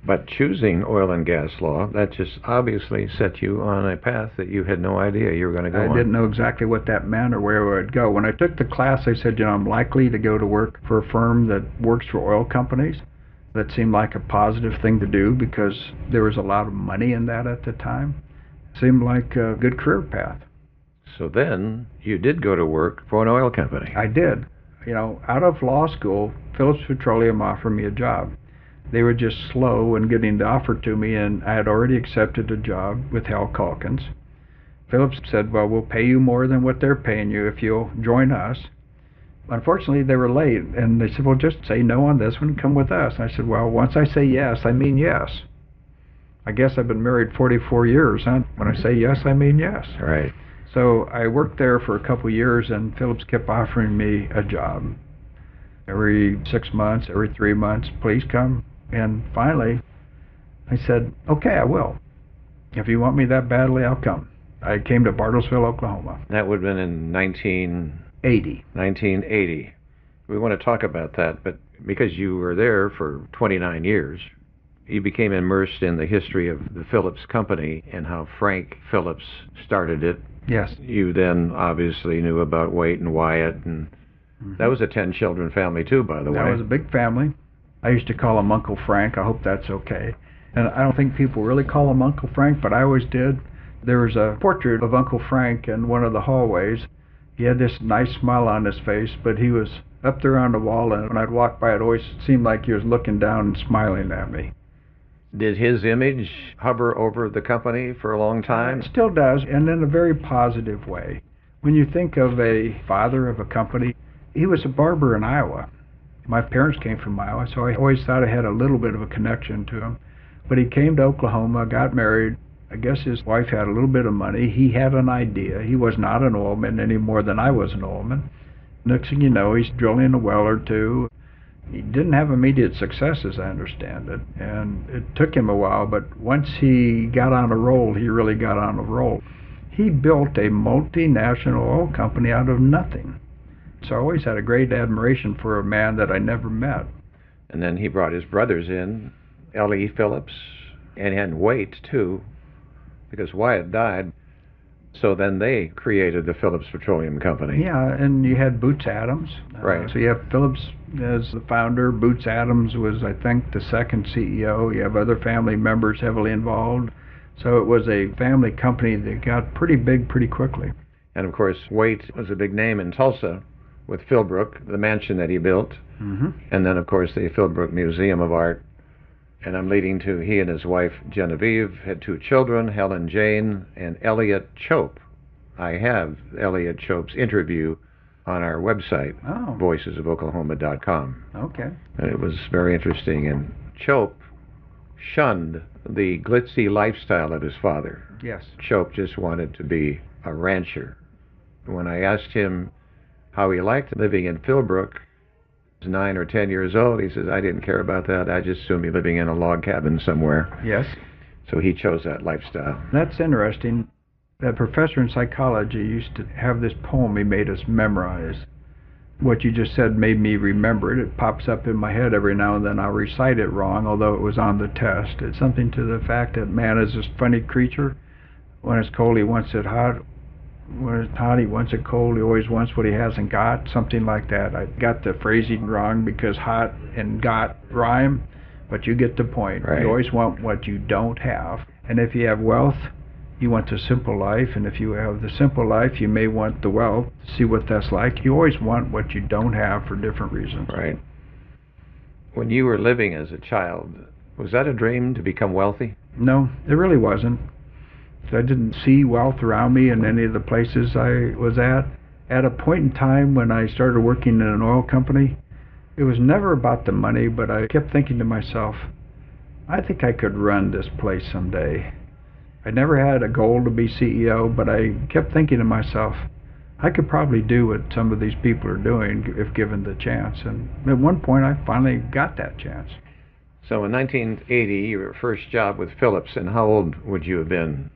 A: But choosing oil and gas law, that just obviously set you on a path that you had no idea you were going to go on.
C: I didn't know exactly what that meant or where I would go. When I took the class, I said, I'm likely to go to work for a firm that works for oil companies. That seemed like a positive thing to do because there was a lot of money in that at the time. Seemed like a good career path.
A: So then you did go to work for an oil company.
C: I did. Out of law school, Phillips Petroleum offered me a job. They were just slow in getting the offer to me, and I had already accepted a job with Hal Calkins. Phillips said, well, we'll pay you more than what they're paying you if you'll join us. Unfortunately, they were late, and they said, well, just say no on this one, come with us. And I said, well, once I say yes, I mean yes. I guess I've been married 44 years, huh? When I say yes, I mean yes.
A: Right.
C: So I worked there for a couple of years, and Phillips kept offering me a job. Every 6 months, every 3 months, please come. And finally, I said, okay, I will. If you want me that badly, I'll come. I came to Bartlesville, Oklahoma.
A: That would have been in 1980. We want to talk about that, but because you were there for 29 years, you became immersed in the history of the Phillips Company and how Frank Phillips started it.
C: Yes.
A: You then obviously knew about Waite and Wyatt, and that was a 10-children family too, by the way.
C: That was a big family. I used to call him Uncle Frank. I hope that's okay. And I don't think people really call him Uncle Frank, but I always did. There was a portrait of Uncle Frank in one of the hallways. He had this nice smile on his face, but he was up there on the wall, and when I'd walk by, it always seemed like he was looking down and smiling at me.
A: Did his image hover over the company for a long time?
C: It still does, and in a very positive way. When you think of a father of a company, he was a barber in Iowa. My parents came from Iowa, so I always thought I had a little bit of a connection to him. But he came to Oklahoma, got married. I guess his wife had a little bit of money. He had an idea. He was not an oilman any more than I was an oilman. Next thing you know, he's drilling a well or two. He didn't have immediate success, as I understand it, and it took him a while, but once he got on a roll, he really got on a roll. He built a multinational oil company out of nothing. So I always had a great admiration for a man that I never met.
A: And then he brought his brothers in, L.E. Phillips, and Waite, too, because Wyatt died. So then they created the Phillips Petroleum Company.
C: Yeah, and you had Boots Adams.
A: Right.
C: So you have Phillips as the founder. Boots Adams was, I think, the second CEO. You have other family members heavily involved. So it was a family company that got pretty big pretty quickly.
A: And of course, Waite was a big name in Tulsa with Philbrook, the mansion that he built.
C: Mm-hmm.
A: And then, of course, the Philbrook Museum of Art. And I'm leading to he and his wife, Genevieve, had 2 children, Helen Jane and Elliot Chope. I have Elliot Chope's interview on our website, voicesofoklahoma.com.
C: Okay.
A: And it was very interesting. And Chope shunned the glitzy lifestyle of his father.
C: Yes.
A: Chope just wanted to be a rancher. When I asked him how he liked living in Philbrook, he was 9 or 10 years old, he says, I didn't care about that. I just assumed be living in a log cabin somewhere.
C: Yes.
A: So he chose that lifestyle.
C: That's interesting. That professor in psychology used to have this poem he made us memorize. What you just said made me remember it. It pops up in my head every now and then. I'll recite it wrong, although it was on the test. It's something to the fact that man is this funny creature. When it's cold, he wants it hot. When it's hot, he wants it cold. He always wants what he hasn't got, something like that. I got the phrasing wrong because hot and got rhyme, but you get the point.
A: Right.
C: You always want what you don't have. And if you have wealth, you want the simple life, and if you have the simple life, you may want the wealth. See what that's like. You always want what you don't have for different reasons.
A: Right. When you were living as a child, was that a dream to become wealthy?
C: No, it really wasn't. I didn't see wealth around me in any of the places I was at. At a point in time when I started working in an oil company, it was never about the money, but I kept thinking to myself, I think I could run this place someday. I never had a goal to be CEO, but I kept thinking to myself, I could probably do what some of these people are doing if given the chance. And at one point, I finally got that chance.
A: So in 1980, your first job with Phillips, and how old would you have been?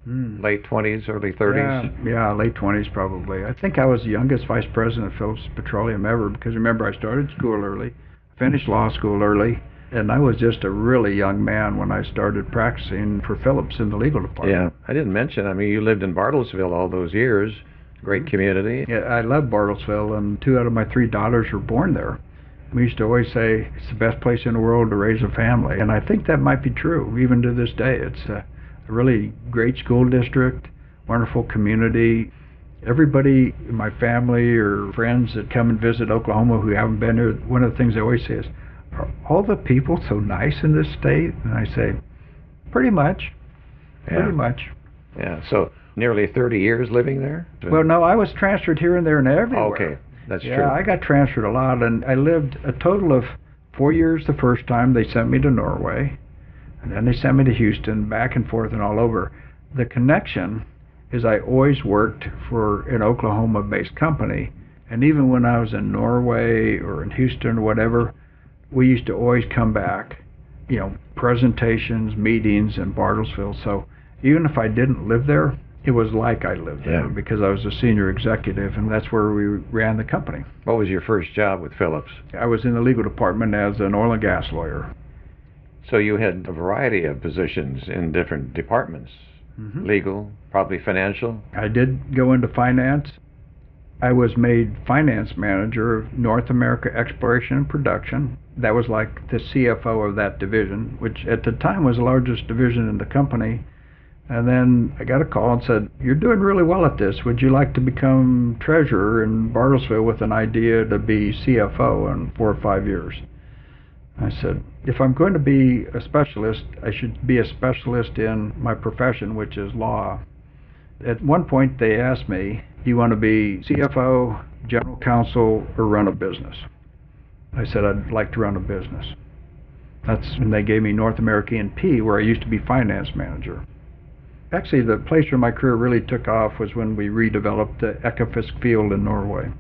A: Late 20s, early 30s?
C: Yeah, late 20s probably. I think I was the youngest vice president of Phillips Petroleum ever, because remember, I started school early, finished law school early, and I was just a really young man when I started practicing for Phillips in the legal department.
A: Yeah, I didn't mention, you lived in Bartlesville all those years. Great community.
C: Yeah, I love Bartlesville, and 2 out of my 3 daughters were born there. We used to always say it's the best place in the world to raise a family, and I think that might be true even to this day. It's a really great school district, wonderful community. Everybody in my family or friends that come and visit Oklahoma who haven't been here, one of the things they always say is, are all the people so nice in this state? And I say, pretty much.
A: Yeah.
C: Pretty much.
A: Yeah, so nearly 30 years living there?
C: Well, no, I was transferred here and there and everywhere.
A: Okay, that's true.
C: Yeah, I got transferred a lot, and I lived a total of 4 years the first time. They sent me to Norway, and then they sent me to Houston, back and forth and all over. The connection is I always worked for an Oklahoma-based company, and even when I was in Norway or in Houston or whatever, we used to always come back, presentations, meetings in Bartlesville. So even if I didn't live there, it was like I lived there because I was a senior executive, and that's where we ran the company.
A: What was your first job with Phillips?
C: I was in the legal department as an oil and gas lawyer.
A: So you had a variety of positions in different departments.
C: Mm-hmm.
A: Legal, probably financial.
C: I did go into finance. I was made finance manager of North America Exploration and Production. That was like the CFO of that division, which at the time was the largest division in the company. And then I got a call and said, you're doing really well at this. Would you like to become treasurer in Bartlesville with an idea to be CFO in 4 or 5 years? I said, if I'm going to be a specialist, I should be a specialist in my profession, which is law. At one point they asked me, do you want to be CFO, general counsel, or run a business? I said, I'd like to run a business. That's when they gave me North America E&P, where I used to be finance manager. Actually, the place where my career really took off was when we redeveloped the Ekofisk field in Norway.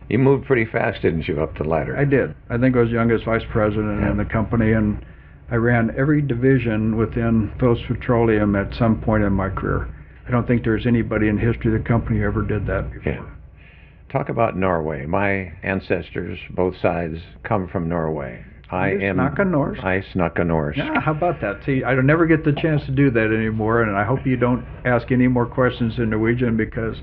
A: You moved pretty fast, didn't you, up the ladder?
C: I did. I think I was youngest vice president in the company, and I ran every division within Phillips Petroleum at some point in my career. I don't think there's anybody in history of the company who ever did that before.
A: Yeah. Talk about Norway. My ancestors, both sides, come from Norway.
C: Snakka Norsk.
A: I Snakka Norsk.
C: Yeah, how about that? See, I don't never get the chance to do that anymore, and I hope you don't ask any more questions in Norwegian because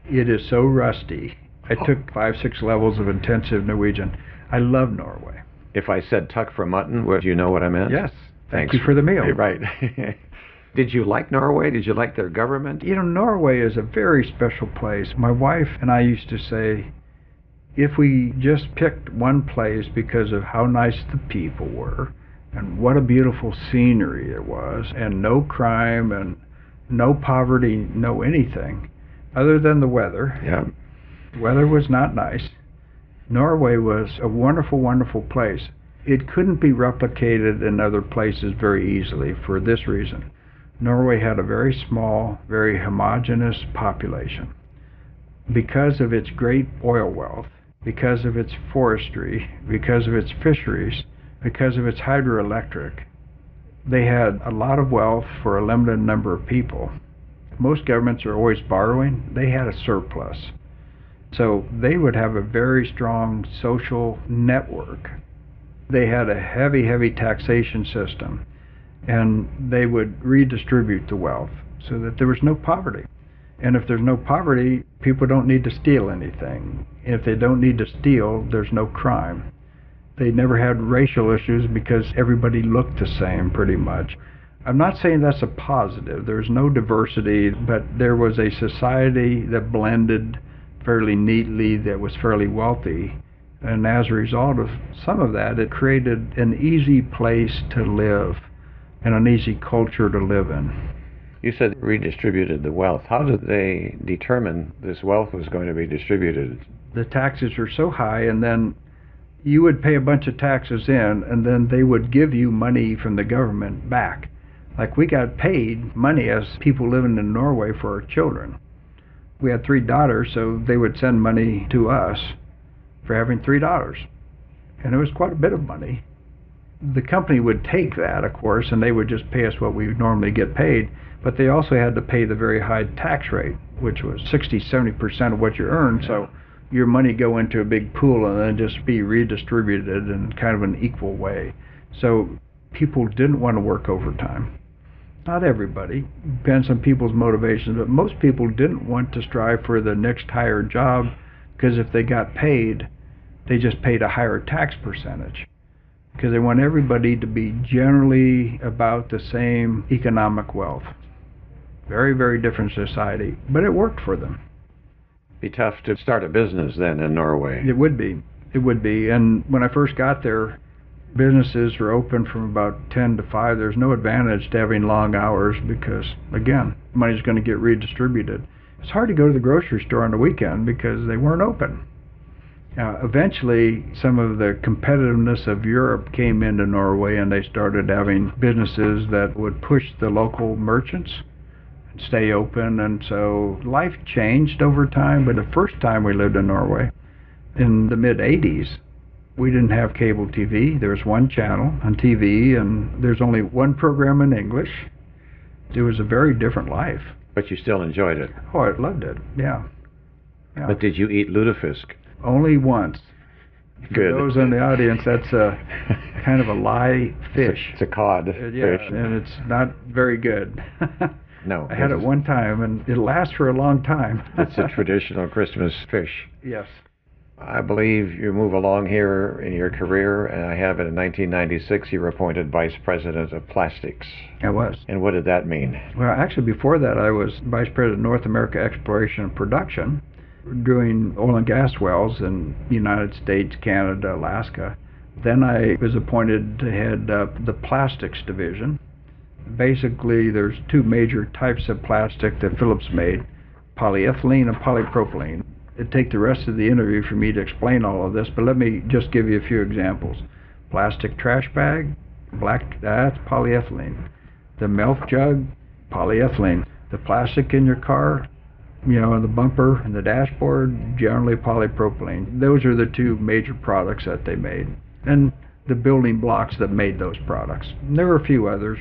C: it is so rusty. I took 5-6 levels of intensive Norwegian. I love Norway.
A: If I said tuck for mutton, would you know what I meant?
C: Yes.
A: Thanks.
C: Thank you for the meal.
A: Right. Did you like Norway? Did you like their government?
C: You know, Norway is a very special place. My wife and I used to say, if we just picked one place because of how nice the people were and what a beautiful scenery there was and no crime and no poverty, no anything other than the weather.
A: Yeah.
C: The weather was not nice. Norway was a wonderful, wonderful place. It couldn't be replicated in other places very easily for this reason. Norway had a very small, very homogeneous population. Because of its great oil wealth, because of its forestry, because of its fisheries, because of its hydroelectric, they had a lot of wealth for a limited number of people. Most governments are always borrowing. They had a surplus. So they would have a very strong social network. They had a heavy, heavy taxation system, and they would redistribute the wealth so that there was no poverty. And if there's no poverty, people don't need to steal anything. If they don't need to steal, there's no crime. They never had racial issues because everybody looked the same pretty much. I'm not saying that's a positive. There's no diversity, but there was a society that blended fairly neatly, that was fairly wealthy. And as a result of some of that, it created an easy place to live and an easy culture to live in.
A: You said redistributed the wealth. How did they determine this wealth was going to be distributed?
C: The taxes are so high, and then you would pay a bunch of taxes in, and then they would give you money from the government back. Like we got paid money as people living in Norway for our children. We had 3 daughters, so they would send money to us for having $3. And it was quite a bit of money. The company would take that, of course, and they would just pay us what we would normally get paid, but they also had to pay the very high tax rate, which was 60-70% of what you earned, so your money go into a big pool and then just be redistributed in kind of an equal way. So people didn't want to work overtime. Not everybody, depends on people's motivations, but most people didn't want to strive for the next higher job because if they got paid, they just paid a higher tax percentage. Because they want everybody to be generally about the same economic wealth. Very, very different society, but it worked for them.
A: Be tough to start a business then in Norway.
C: It would be. It would be. And when I first got there, businesses were open from about 10 to 5. There's no advantage to having long hours because, again, money's going to get redistributed. It's hard to go to the grocery store on the weekend because they weren't open. Eventually, some of the competitiveness of Europe came into Norway, and they started having businesses that would push the local merchants and stay open, and so life changed over time. But the first time we lived in Norway, in the mid-'80s, we didn't have cable TV. There was one channel on TV, and there's only one program in English. It was a very different life.
A: But you still enjoyed it?
C: Oh, I loved it, yeah.
A: But did you eat lutefisk?
C: Only once.
A: Good.
C: For those in the audience, that's a kind of a live fish.
A: It's a cod
C: Yeah,
A: fish.
C: and it's not very good.
A: No.
C: I had it one time, and it lasts for a long time.
A: It's a traditional Christmas fish.
C: Yes.
A: I believe you move along here in your career, and I have it in 1996 you were appointed Vice President of Plastics.
C: I was.
A: And what did that mean?
C: Well, actually, before that, I was Vice President of North America Exploration and Production, doing oil and gas wells in the United States, Canada, Alaska. Then I was appointed to head up the plastics division. Basically, there's 2 major types of plastic that Phillips made, polyethylene and polypropylene. It'd take the rest of the interview for me to explain all of this, but let me just give you a few examples. Plastic trash bag, that's polyethylene. The milk jug, polyethylene. The plastic in your car, in the bumper and the dashboard, generally polypropylene. Those are the 2 major products that they made, and the building blocks that made those products. And there were a few others.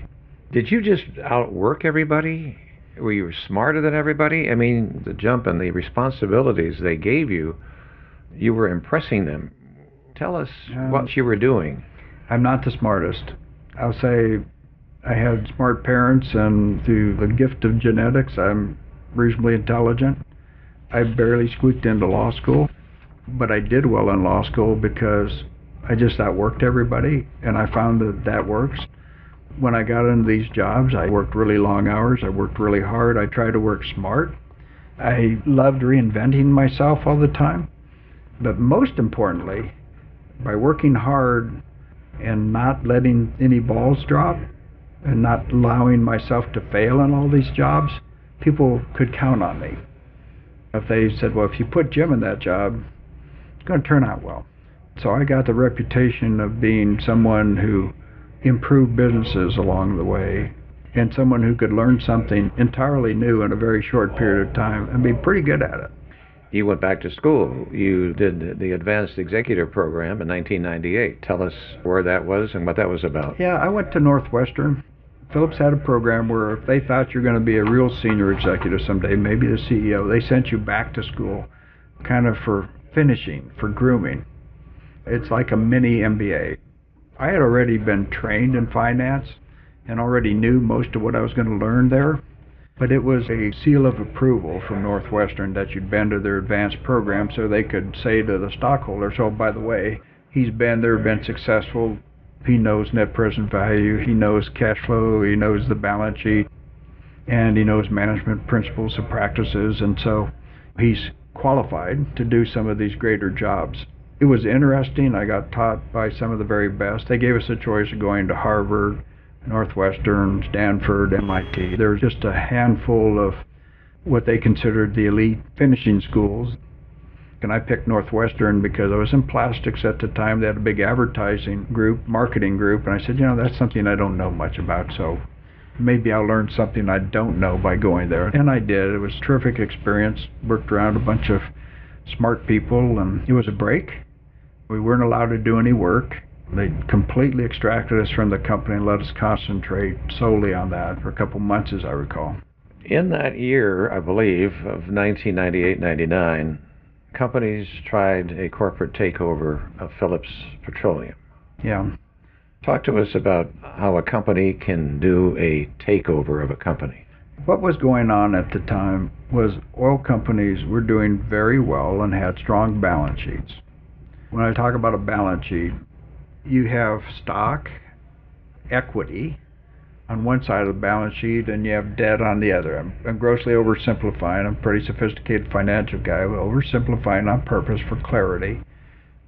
A: Did you just outwork everybody? Were you smarter than everybody? I mean, the jump and the responsibilities they gave you, you were impressing them. Tell us what you were doing.
C: I'm not the smartest. I'll say I had smart parents, and through the gift of genetics, I'm reasonably intelligent. I barely squeaked into law school, but I did well in law school because I just outworked everybody, and I found that that works. When I got into these jobs, I worked really long hours. I worked really hard. I tried to work smart. I loved reinventing myself all the time. But most importantly, by working hard and not letting any balls drop and not allowing myself to fail in all these jobs, people could count on me. If they said, well, if you put Jim in that job, it's going to turn out well. So I got the reputation of being someone who improved businesses along the way, and someone who could learn something entirely new in a very short period of time and be pretty good at it.
A: You went back to school. You did the Advanced Executive Program in 1998. Tell us where that was and what that was about.
C: Yeah, I went to Northwestern. Phillips had a program where if they thought you're going to be a real senior executive someday, maybe the CEO, they sent you back to school kind of for finishing, for grooming. It's like a mini MBA. I had already been trained in finance and already knew most of what I was going to learn there, but it was a seal of approval from Northwestern that you'd been to their advanced program so they could say to the stockholders, oh, by the way, he's been there, been successful, he knows net present value, he knows cash flow, he knows the balance sheet, and he knows management principles and practices, and so he's qualified to do some of these greater jobs. It was interesting. I got taught by some of the very best. They gave us a choice of going to Harvard, Northwestern, Stanford, MIT. There was just a handful of what they considered the elite finishing schools. And I picked Northwestern because I was in plastics at the time. They had a big advertising group, marketing group, and I said, that's something I don't know much about, so maybe I'll learn something I don't know by going there. And I did. It was a terrific experience. Worked around a bunch of smart people, and it was a break. We weren't allowed to do any work. They completely extracted us from the company and let us concentrate solely on that for a couple months, as I recall.
A: In that year, I believe, of 1998-99, companies tried a corporate takeover of Phillips Petroleum.
C: Yeah.
A: Talk to us about how a company can do a takeover of a company.
C: What was going on at the time was oil companies were doing very well and had strong balance sheets. When I talk about a balance sheet, you have stock, equity on one side of the balance sheet, and you have debt on the other. I'm grossly oversimplifying. I'm a pretty sophisticated financial guy, but oversimplifying on purpose for clarity.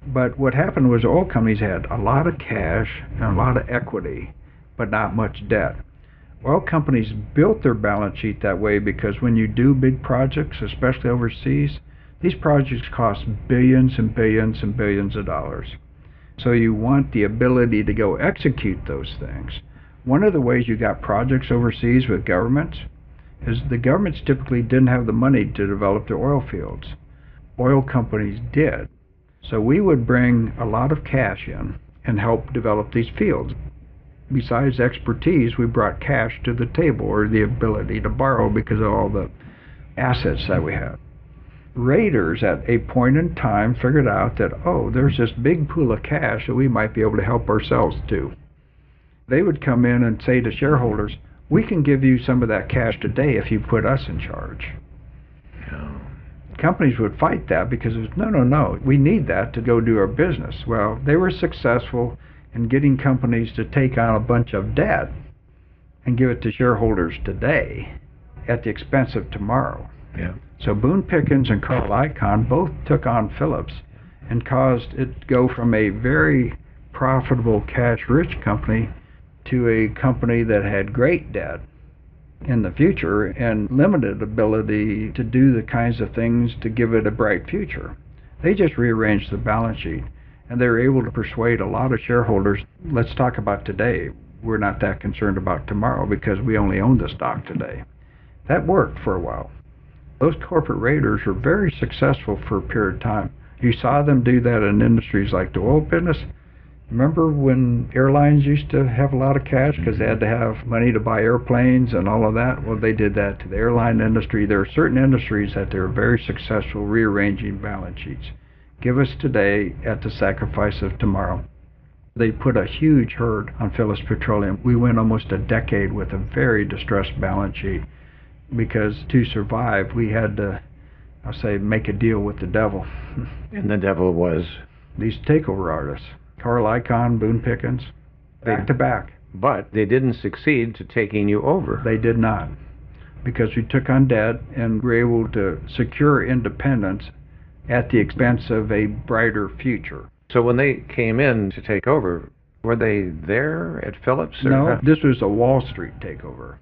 C: But what happened was oil companies had a lot of cash and a lot of equity, but not much debt. Oil companies built their balance sheet that way because when you do big projects, especially overseas, these projects cost billions and billions and billions of dollars. So you want the ability to go execute those things. One of the ways you got projects overseas with governments is the governments typically didn't have the money to develop their oil fields. Oil companies did. So we would bring a lot of cash in and help develop these fields. Besides expertise, we brought cash to the table, or the ability to borrow because of all the assets that we had. Raiders at a point in time figured out that, there's this big pool of cash that we might be able to help ourselves too. They would come in and say to shareholders, we can give you some of that cash today if you put us in charge.
A: Yeah.
C: Companies would fight that because it was, no, we need that to go do our business. Well, they were successful in getting companies to take on a bunch of debt and give it to shareholders today at the expense of tomorrow.
A: Yeah.
C: So Boone Pickens and Carl Icahn both took on Phillips and caused it to go from a very profitable cash-rich company to a company that had great debt in the future and limited ability to do the kinds of things to give it a bright future. They just rearranged the balance sheet, and they were able to persuade a lot of shareholders, let's talk about today. We're not that concerned about tomorrow because we only own the stock today. That worked for a while. Those corporate raiders were very successful for a period of time. You saw them do that in industries like the oil business. Remember when airlines used to have a lot of cash because they had to have money to buy airplanes and all of that? Well, they did that to the airline industry. There are certain industries that they were very successful rearranging balance sheets. Give us today at the sacrifice of tomorrow. They put a huge hurt on Phillips Petroleum. We went almost a decade with a very distressed balance sheet because to survive, we had to, I'll say, make a deal with the devil.
A: And the devil was?
C: These takeover artists, Carl Icahn, Boone Pickens, back to back.
A: But they didn't succeed to taking you over.
C: They did not, because we took on debt and were able to secure independence at the expense of a brighter future.
A: So when they came in to take over, were they there at Phillips?
C: No, this was a Wall Street takeover.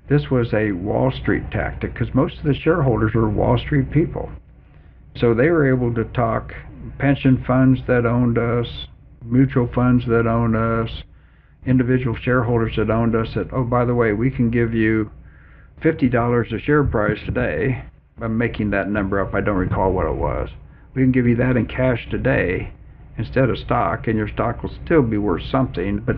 C: This was a Wall Street tactic because most of the shareholders were Wall Street people. So they were able to talk pension funds that owned us, mutual funds that owned us, individual shareholders that owned us that, oh, by the way, we can give you $50 a share price today. I'm making that number up. I don't recall what it was. We can give you that in cash today instead of stock, and your stock will still be worth something, but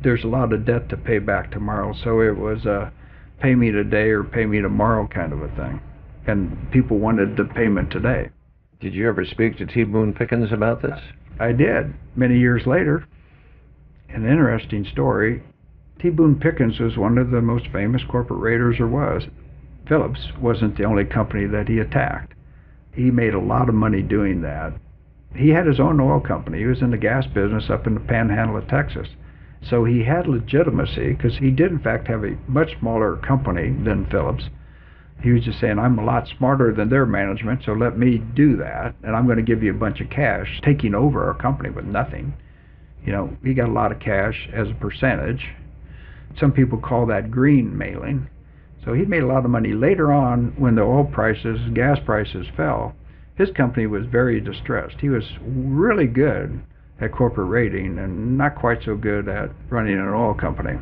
C: there's a lot of debt to pay back tomorrow. So it was a pay me today or pay me tomorrow kind of a thing. And people wanted the payment today.
A: Did you ever speak to T. Boone Pickens about this?
C: I did. Many years later. An interesting story. T. Boone Pickens was one of the most famous corporate raiders there was. Phillips wasn't the only company that he attacked. He made a lot of money doing that. He had his own oil company. He was in the gas business up in the panhandle of Texas. So he had legitimacy because he did in fact have a much smaller company than Phillips. He was just saying, I'm a lot smarter than their management, so let me do that, and I'm going to give you a bunch of cash, taking over a company with nothing. You know, he got a lot of cash as a percentage. Some people call that green mailing. So he made a lot of money. Later on, when the oil prices, gas prices fell, his company was very distressed. He was really good at corporate raiding and not quite so good at running an oil company.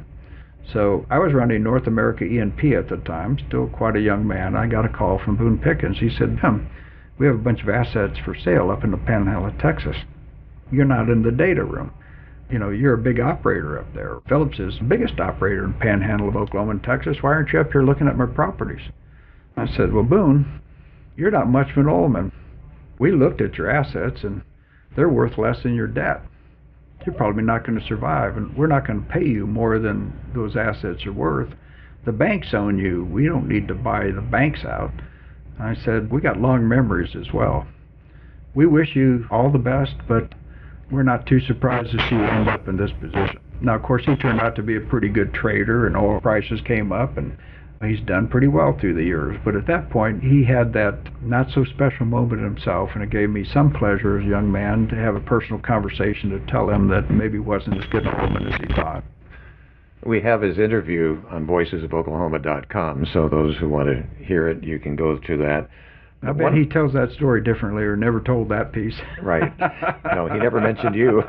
C: So I was running North America E&P at the time, still quite a young man. I got a call from Boone Pickens. He said, we have a bunch of assets for sale up in the panhandle of Texas. You're not in the data room. You know, you're a big operator up there. Phillips is the biggest operator in the panhandle of Oklahoma and Texas. Why aren't you up here looking at my properties? I said, well, Boone, you're not much of an oilman. We looked at your assets, and they're worth less than your debt. You're probably not going to survive, and we're not going to pay you more than those assets are worth. The banks own you. We don't need to buy the banks out. I said, we got long memories as well. We wish you all the best, but we're not too surprised to see you end up in this position. Now, of course, he turned out to be a pretty good trader, and oil prices came up, and he's done pretty well through the years. But at that point, he had that not-so-special moment himself, and it gave me some pleasure as a young man to have a personal conversation to tell him that maybe he wasn't as good a oilman as he thought.
A: We have his interview on voicesofoklahoma.com, so those who want to hear it, you can go to that.
C: I bet he tells that story differently or never told that piece.
A: Right. No, he never mentioned you.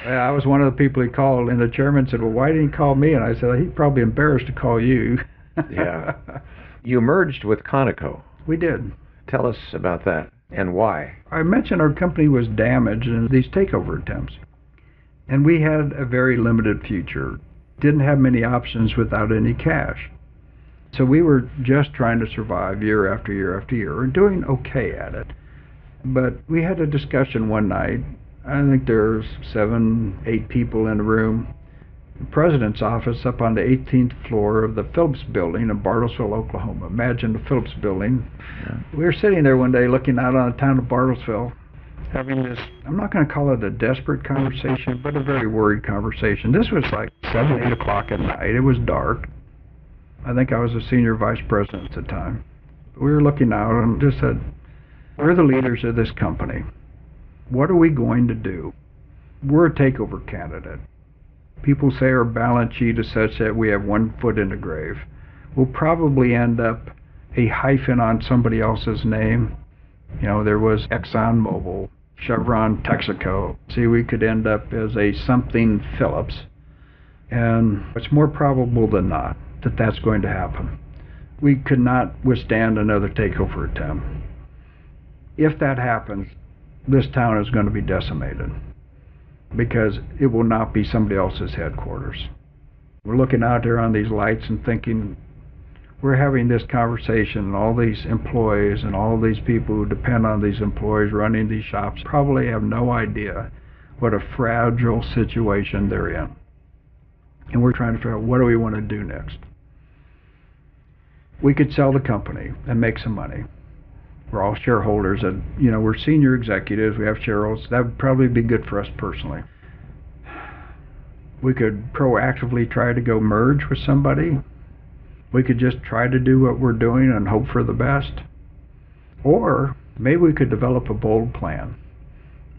C: I was one of the people he called, and the chairman said, well, why didn't he call me? And I said, he's probably embarrassed to call you.
A: Yeah. You merged with Conoco.
C: We did.
A: Tell us about that and why.
C: I mentioned our company was damaged in these takeover attempts, and we had a very limited future. Didn't have many options without any cash. So we were just trying to survive year after year after year and doing okay at it. But we had a discussion one night. I think there's 7, 8 people in the room. The president's office up on the 18th floor of the Phillips building in Bartlesville, Oklahoma. Imagine the Phillips building. Yeah. We were sitting there one day looking out on the town of Bartlesville, having this, I'm not going to call it a desperate conversation, but a very worried conversation. This was like 7, 8 o'clock at night. It was dark. I think I was a senior vice president at the time. We were looking out and just said, we're the leaders of this company. What are we going to do? We're a takeover candidate. People say our balance sheet is such that we have one foot in the grave. We'll probably end up a hyphen on somebody else's name. You know, there was ExxonMobil, Chevron, Texaco. See, we could end up as a something Phillips. And it's more probable than not that that's going to happen. We could not withstand another takeover attempt. If that happens, this town is going to be decimated because it will not be somebody else's headquarters. We're looking out there on these lights and thinking, we're having this conversation, and all these employees and all these people who depend on these employees running these shops probably have no idea what a fragile situation they're in. And we're trying to figure out, what do we want to do next? We could sell the company and make some money. We're all shareholders, and we're senior executives, we have shareholders. That would probably be good for us personally. We could proactively try to go merge with somebody. We could just try to do what we're doing and hope for the best. Or maybe we could develop a bold plan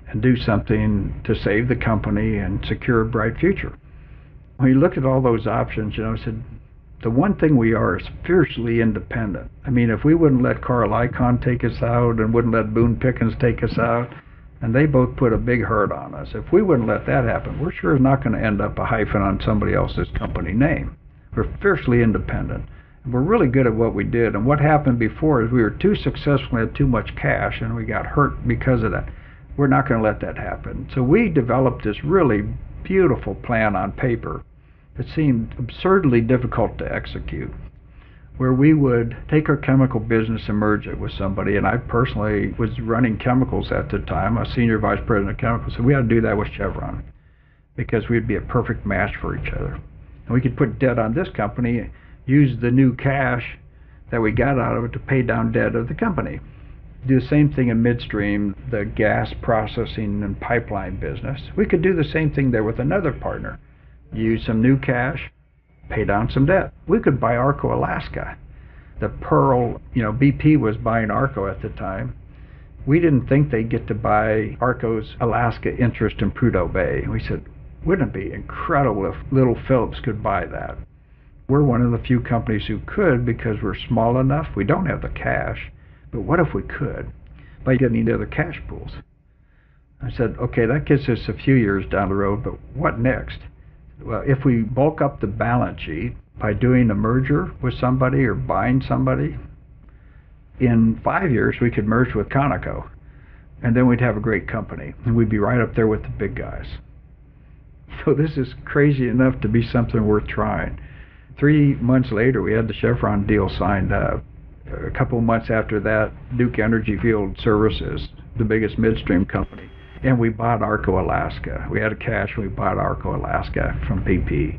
C: and do something to save the company and secure a bright future. When you looked at all those options, I said, the one thing we are is fiercely independent. I mean, if we wouldn't let Carl Icahn take us out and wouldn't let Boone Pickens take us out, and they both put a big hurt on us, if we wouldn't let that happen, we're sure not going to end up a hyphen on somebody else's company name. We're fiercely independent. And we're really good at what we did. And what happened before is we were too successful and had too much cash, and we got hurt because of that. We're not going to let that happen. So we developed this really beautiful plan on paper. It seemed absurdly difficult to execute, where we would take our chemical business and merge it with somebody. And I personally was running chemicals at the time, a senior vice president of chemicals, so we had to do that with Chevron because we'd be a perfect match for each other. And we could put debt on this company, use the new cash that we got out of it to pay down debt of the company. Do the same thing in midstream, the gas processing and pipeline business. We could do the same thing there with another partner. Use some new cash, pay down some debt. We could buy Arco Alaska. The Pearl, BP was buying Arco at the time. We didn't think they'd get to buy Arco's Alaska interest in Prudhoe Bay. We said, wouldn't it be incredible if little Phillips could buy that? We're one of the few companies who could because we're small enough. We don't have the cash, but what if we could by getting into other cash pools? I said, okay, that gets us a few years down the road, but what next? Well, if we bulk up the balance sheet by doing a merger with somebody or buying somebody, in 5 years we could merge with Conoco, and then we'd have a great company, and we'd be right up there with the big guys. So this is crazy enough to be something worth trying. 3 months later, we had the Chevron deal signed up. A couple of months after that, Duke Energy Field Services, the biggest midstream company, and we bought Arco Alaska. We had cash, we bought Arco Alaska from BP.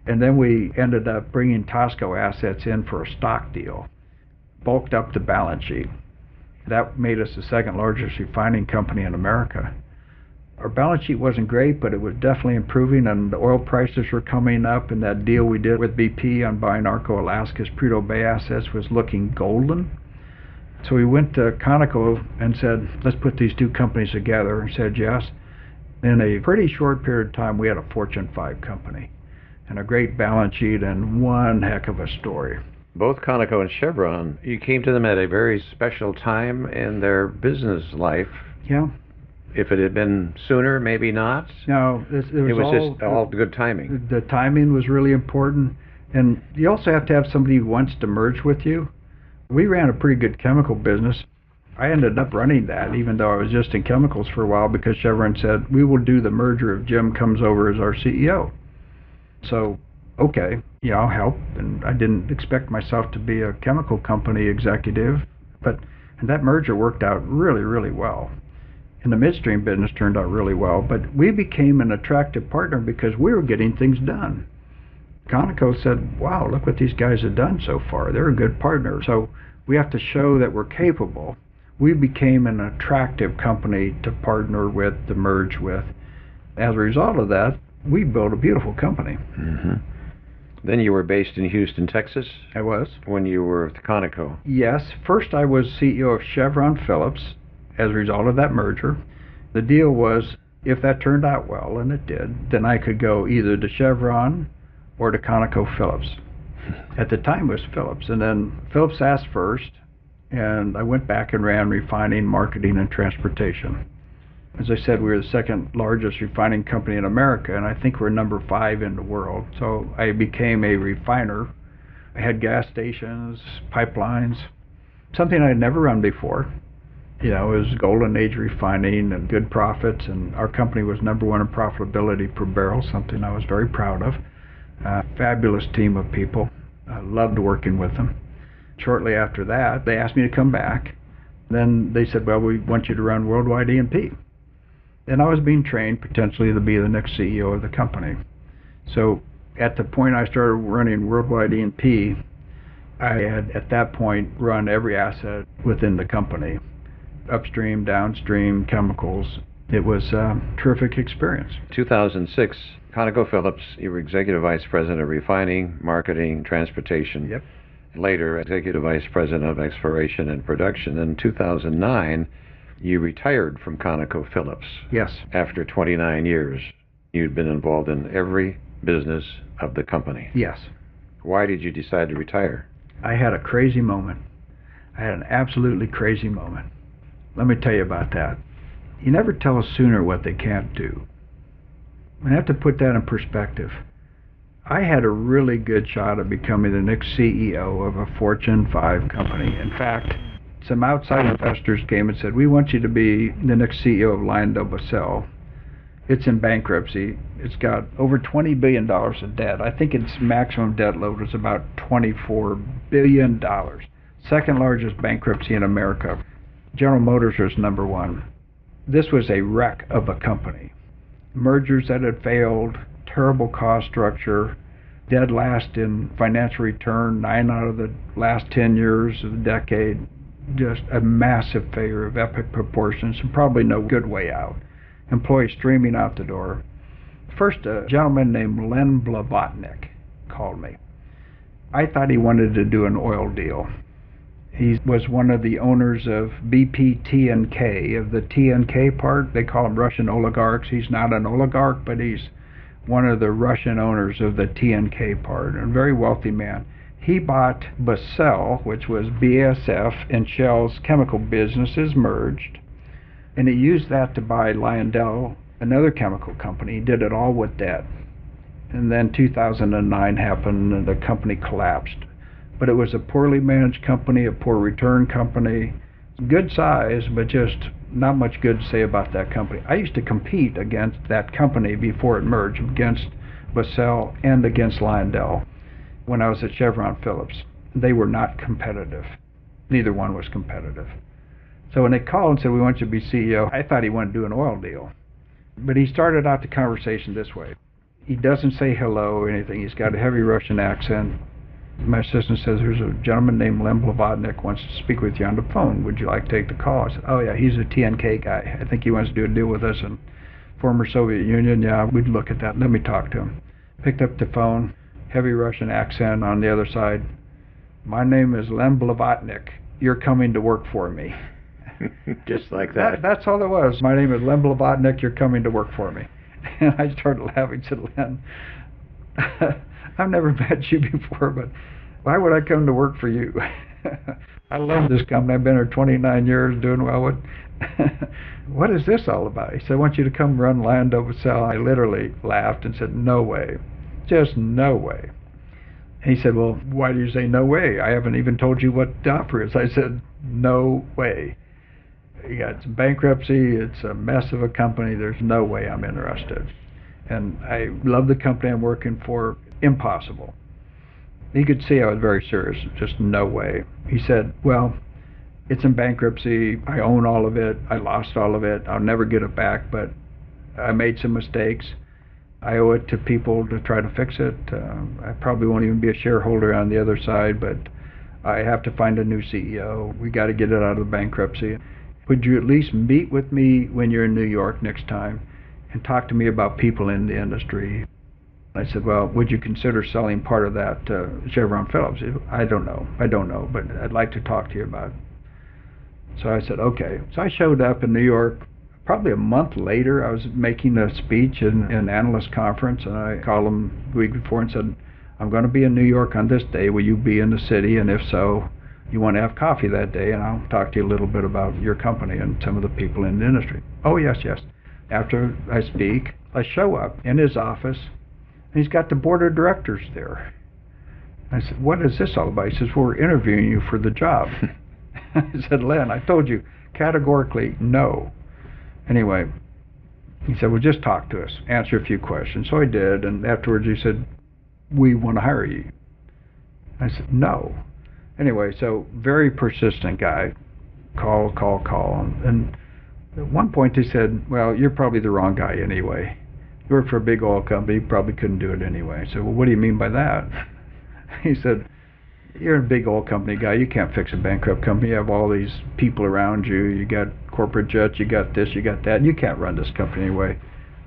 C: And then we ended up bringing Tosco assets in for a stock deal, bulked up the balance sheet. That made us the second largest refining company in America. Our balance sheet wasn't great, but it was definitely improving, and the oil prices were coming up, and that deal we did with BP on buying Arco Alaska's Prudhoe Bay assets was looking golden. So we went to Conoco and said, let's put these two companies together, and said yes. In a pretty short period of time, we had a Fortune 5 company and a great balance sheet and one heck of a story.
A: Both Conoco and Chevron, you came to them at a very special time in their business life.
C: Yeah.
A: If it had been sooner, maybe not.
C: No, it was
A: just all good timing.
C: The timing was really important. And you also have to have somebody who wants to merge with you. We ran a pretty good chemical business. I ended up running that, even though I was just in chemicals for a while, because Chevron said, we will do the merger if Jim comes over as our CEO. So, okay, I'll help. And I didn't expect myself to be a chemical company executive, and that merger worked out really, really well. And the midstream business turned out really well, but we became an attractive partner because we were getting things done. Conoco said, wow, look what these guys have done so far. They're a good partner. So we have to show that we're capable. We became an attractive company to partner with, to merge with. As a result of that, we built a beautiful company.
A: Mm-hmm. Then you were based in Houston, Texas?
C: I was.
A: When you were with Conoco?
C: Yes. First I was CEO of Chevron Phillips as a result of that merger. The deal was, if that turned out well, and it did, then I could go either to Chevron or to ConocoPhillips. At the time it was Phillips, and then Phillips asked first, and I went back and ran refining, marketing, and transportation. As I said, we were the second largest refining company in America, and I think we're number 5 in the world. So I became a refiner. I had gas stations, pipelines, something I had never run before. It was golden age refining and good profits, and our company was number 1 in profitability per barrel, something I was very proud of. A fabulous team of people. I loved working with them. Shortly after that, they asked me to come back. Then they said, well, we want you to run worldwide E&P. And I was being trained potentially to be the next CEO of the company. So at the point I started running Worldwide E&P, I had at that point run every asset within the company, upstream, downstream, chemicals. It was a terrific experience.
A: 2006, ConocoPhillips, you were Executive Vice President of Refining, Marketing, Transportation.
C: Yep.
A: Later, Executive Vice President of Exploration and Production. In 2009, you retired from ConocoPhillips.
C: Yes.
A: After 29 years. You'd been involved in every business of the company.
C: Yes.
A: Why did you decide to retire?
C: I had a crazy moment. I had an absolutely crazy moment. Let me tell you about that. You never tell a Sooner what they can't do. I have to put that in perspective. I had a really good shot at becoming the next CEO of a Fortune 5 company. In fact, some outside investors came and said, we want you to be the next CEO of LyondellBasell. It's in bankruptcy. It's got over $20 billion of debt. I think its maximum debt load was about $24 billion. Second largest bankruptcy in America. General Motors was number one. This was a wreck of a company. Mergers that had failed, terrible cost structure, dead last in financial return, 9 out of the last 10 years of the decade. Just a massive failure of epic proportions and probably no good way out. Employees streaming out the door. First, a gentleman named Len Blavatnik called me. I thought he wanted to do an oil deal. He was one of the owners of BP TNK, of the TNK part. They call them Russian oligarchs. He's not an oligarch, but he's one of the Russian owners of the TNK part, a very wealthy man. He bought Basell, which was BASF, and Shell's chemical businesses merged, and he used that to buy Lyondell, another chemical company. He did it all with debt. And then 2009 happened and the company collapsed. But it was a poorly managed company, a poor return company, good size, but just not much good to say about that company. I used to compete against that company before it merged, against Basell and against Lyondell when I was at Chevron Phillips. They were not competitive. Neither one was competitive. So when they called and said, we want you to be CEO, I thought he wanted to do an oil deal. But he started out the conversation this way. He doesn't say hello or anything. He's got a heavy Russian accent. My assistant says, there's a gentleman named Len Blavatnik wants to speak with you on the phone. Would you like to take the call? I said, oh yeah, he's a TNK guy. I think he wants to do a deal with us in former Soviet Union. Yeah, we'd look at that. Let me talk to him. Picked up the phone, heavy Russian accent on the other side. My name is Len Blavatnik. You're coming to work for me.
A: Just like that.
C: That's all it was. My name is Len Blavatnik. You're coming to work for me. And I started laughing. I said, Len, I've never met you before, but why would I come to work for you? I love this company. I've been here 29 years, doing well. What is this all about? He said, I want you to come run LyondellBasell. I literally laughed and said, no way. Just no way. And he said, well, why do you say no way? I haven't even told you what the offer is. I said, no way. You got bankruptcy. It's a mess of a company. There's no way I'm interested. And I love the company I'm working for. Impossible. He could see I was very serious. Just no way. He said, well, it's in bankruptcy. I own all of it. I lost all of it. I'll never get it back, but I made some mistakes. I owe it to people to try to fix it. I probably won't even be a shareholder on the other side, but I have to find a new CEO. We got to get it out of the bankruptcy. Would you at least meet with me when you're in New York next time and talk to me about people in the industry? I said, well, would you consider selling part of that to Chevron Phillips? I don't know, but I'd like to talk to you about it. So I said, okay. So I showed up in New York. Probably a month later, I was making a speech in an analyst conference, and I called him the week before and said, I'm going to be in New York on this day. Will you be in the city? And if so, you want to have coffee that day, and I'll talk to you a little bit about your company and some of the people in the industry. Oh, yes. After I speak, I show up in his office, and he's got the board of directors there. I said, what is this all about? He says, we're interviewing you for the job. I said, Len, I told you categorically no. Anyway, he said, well, just talk to us, answer a few questions. So I did, and afterwards he said, we want to hire you. I said, no. Anyway, so very persistent guy. Call. And At one point they said, well, you're probably the wrong guy anyway. You work for a big oil company, you probably couldn't do it anyway. I said, well, what do you mean by that? He said, you're a big oil company guy, you can't fix a bankrupt company. You have all these people around you, you got corporate jets, you got this, you got that, you can't run this company anyway.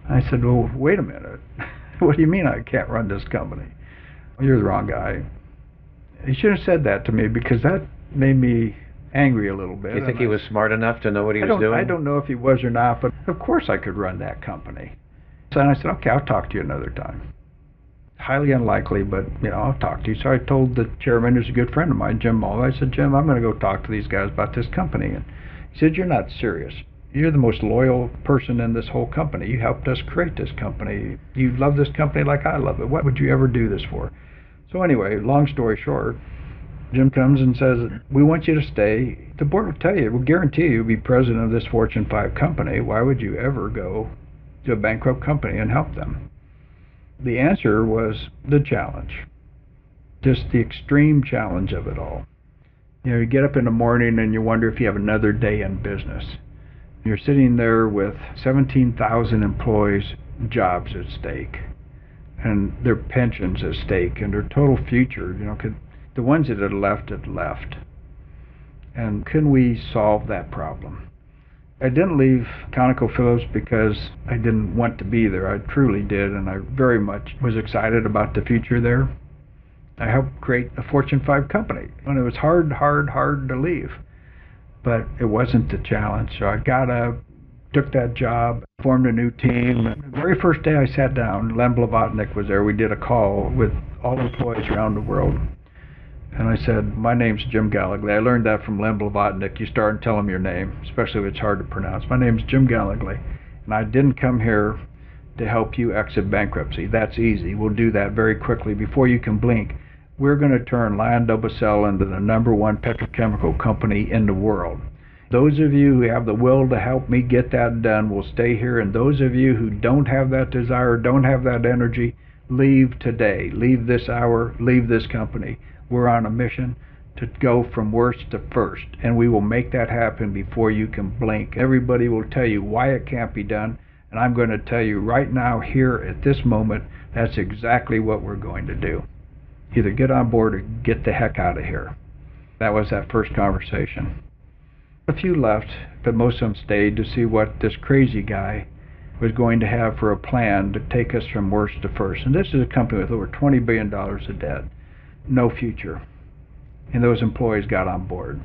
C: I said, well, wait a minute. What do you mean I can't run this company? You're the wrong guy. He should have said that to me, because that made me angry a little bit.
A: Do you think he was smart enough to know what he was doing?
C: I don't know if he was or not, but of course I could run that company. So I said, okay, I'll talk to you another time. Highly unlikely, but I'll talk to you. So I told the chairman, who's a good friend of mine, Jim Muller, I said, Jim, I'm going to go talk to these guys about this company. And he said, you're not serious. You're the most loyal person in this whole company. You helped us create this company. You love this company like I love it. What would you ever do this for? So anyway, long story short, Jim comes and says, we want you to stay. The board will tell you, we'll guarantee you'll be president of this Fortune 5 company. Why would you ever go to a bankrupt company and help them? The answer was the challenge, just the extreme challenge of it all. You get up in the morning and you wonder if you have another day in business. You're sitting there with 17,000 employees' jobs at stake, and their pensions at stake, and their total future. The ones that had left. And can we solve that problem? I didn't leave ConocoPhillips because I didn't want to be there. I truly did, and I very much was excited about the future there. I helped create a Fortune 5 company, and it was hard to leave. But it wasn't the challenge. So I got up, took that job, formed a new team. The very first day I sat down, Len Blavatnik was there. We did a call with all employees around the world. And I said, my name's Jim Gallogly. I learned that from Len Blavatnik. You start and tell him your name, especially if it's hard to pronounce. My name's Jim Gallogly. And I didn't come here to help you exit bankruptcy. That's easy. We'll do that very quickly before you can blink. We're going to turn LyondellBasell into the #1 petrochemical company in the world. Those of you who have the will to help me get that done will stay here, and those of you who don't have that desire, don't have that energy, leave today. Leave this hour, leave this company. We're on a mission to go from worst to first, and we will make that happen before you can blink. Everybody will tell you why it can't be done, and I'm going to tell you right now, here at this moment, that's exactly what we're going to do. Either get on board or get the heck out of here. That was that first conversation. A few left, but most of them stayed to see what this crazy guy was going to have for a plan to take us from worst to first. And this is a company with over $20 billion of debt, no future. And those employees got on board.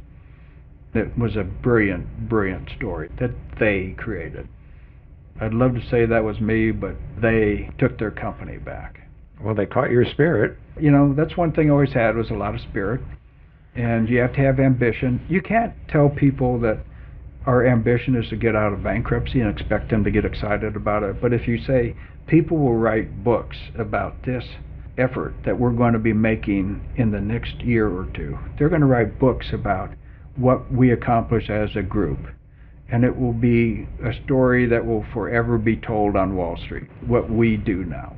C: It was a brilliant story that they created. I'd love to say that was me, but they took their company back.
A: Well, they caught your spirit.
C: That's one thing I always had, was a lot of spirit. And you have to have ambition. You can't tell people that our ambition is to get out of bankruptcy and expect them to get excited about it. But if you say, people will write books about this effort that we're going to be making in the next year or two. They're going to write books about what we accomplish as a group. And it will be a story that will forever be told on Wall Street, what we do now.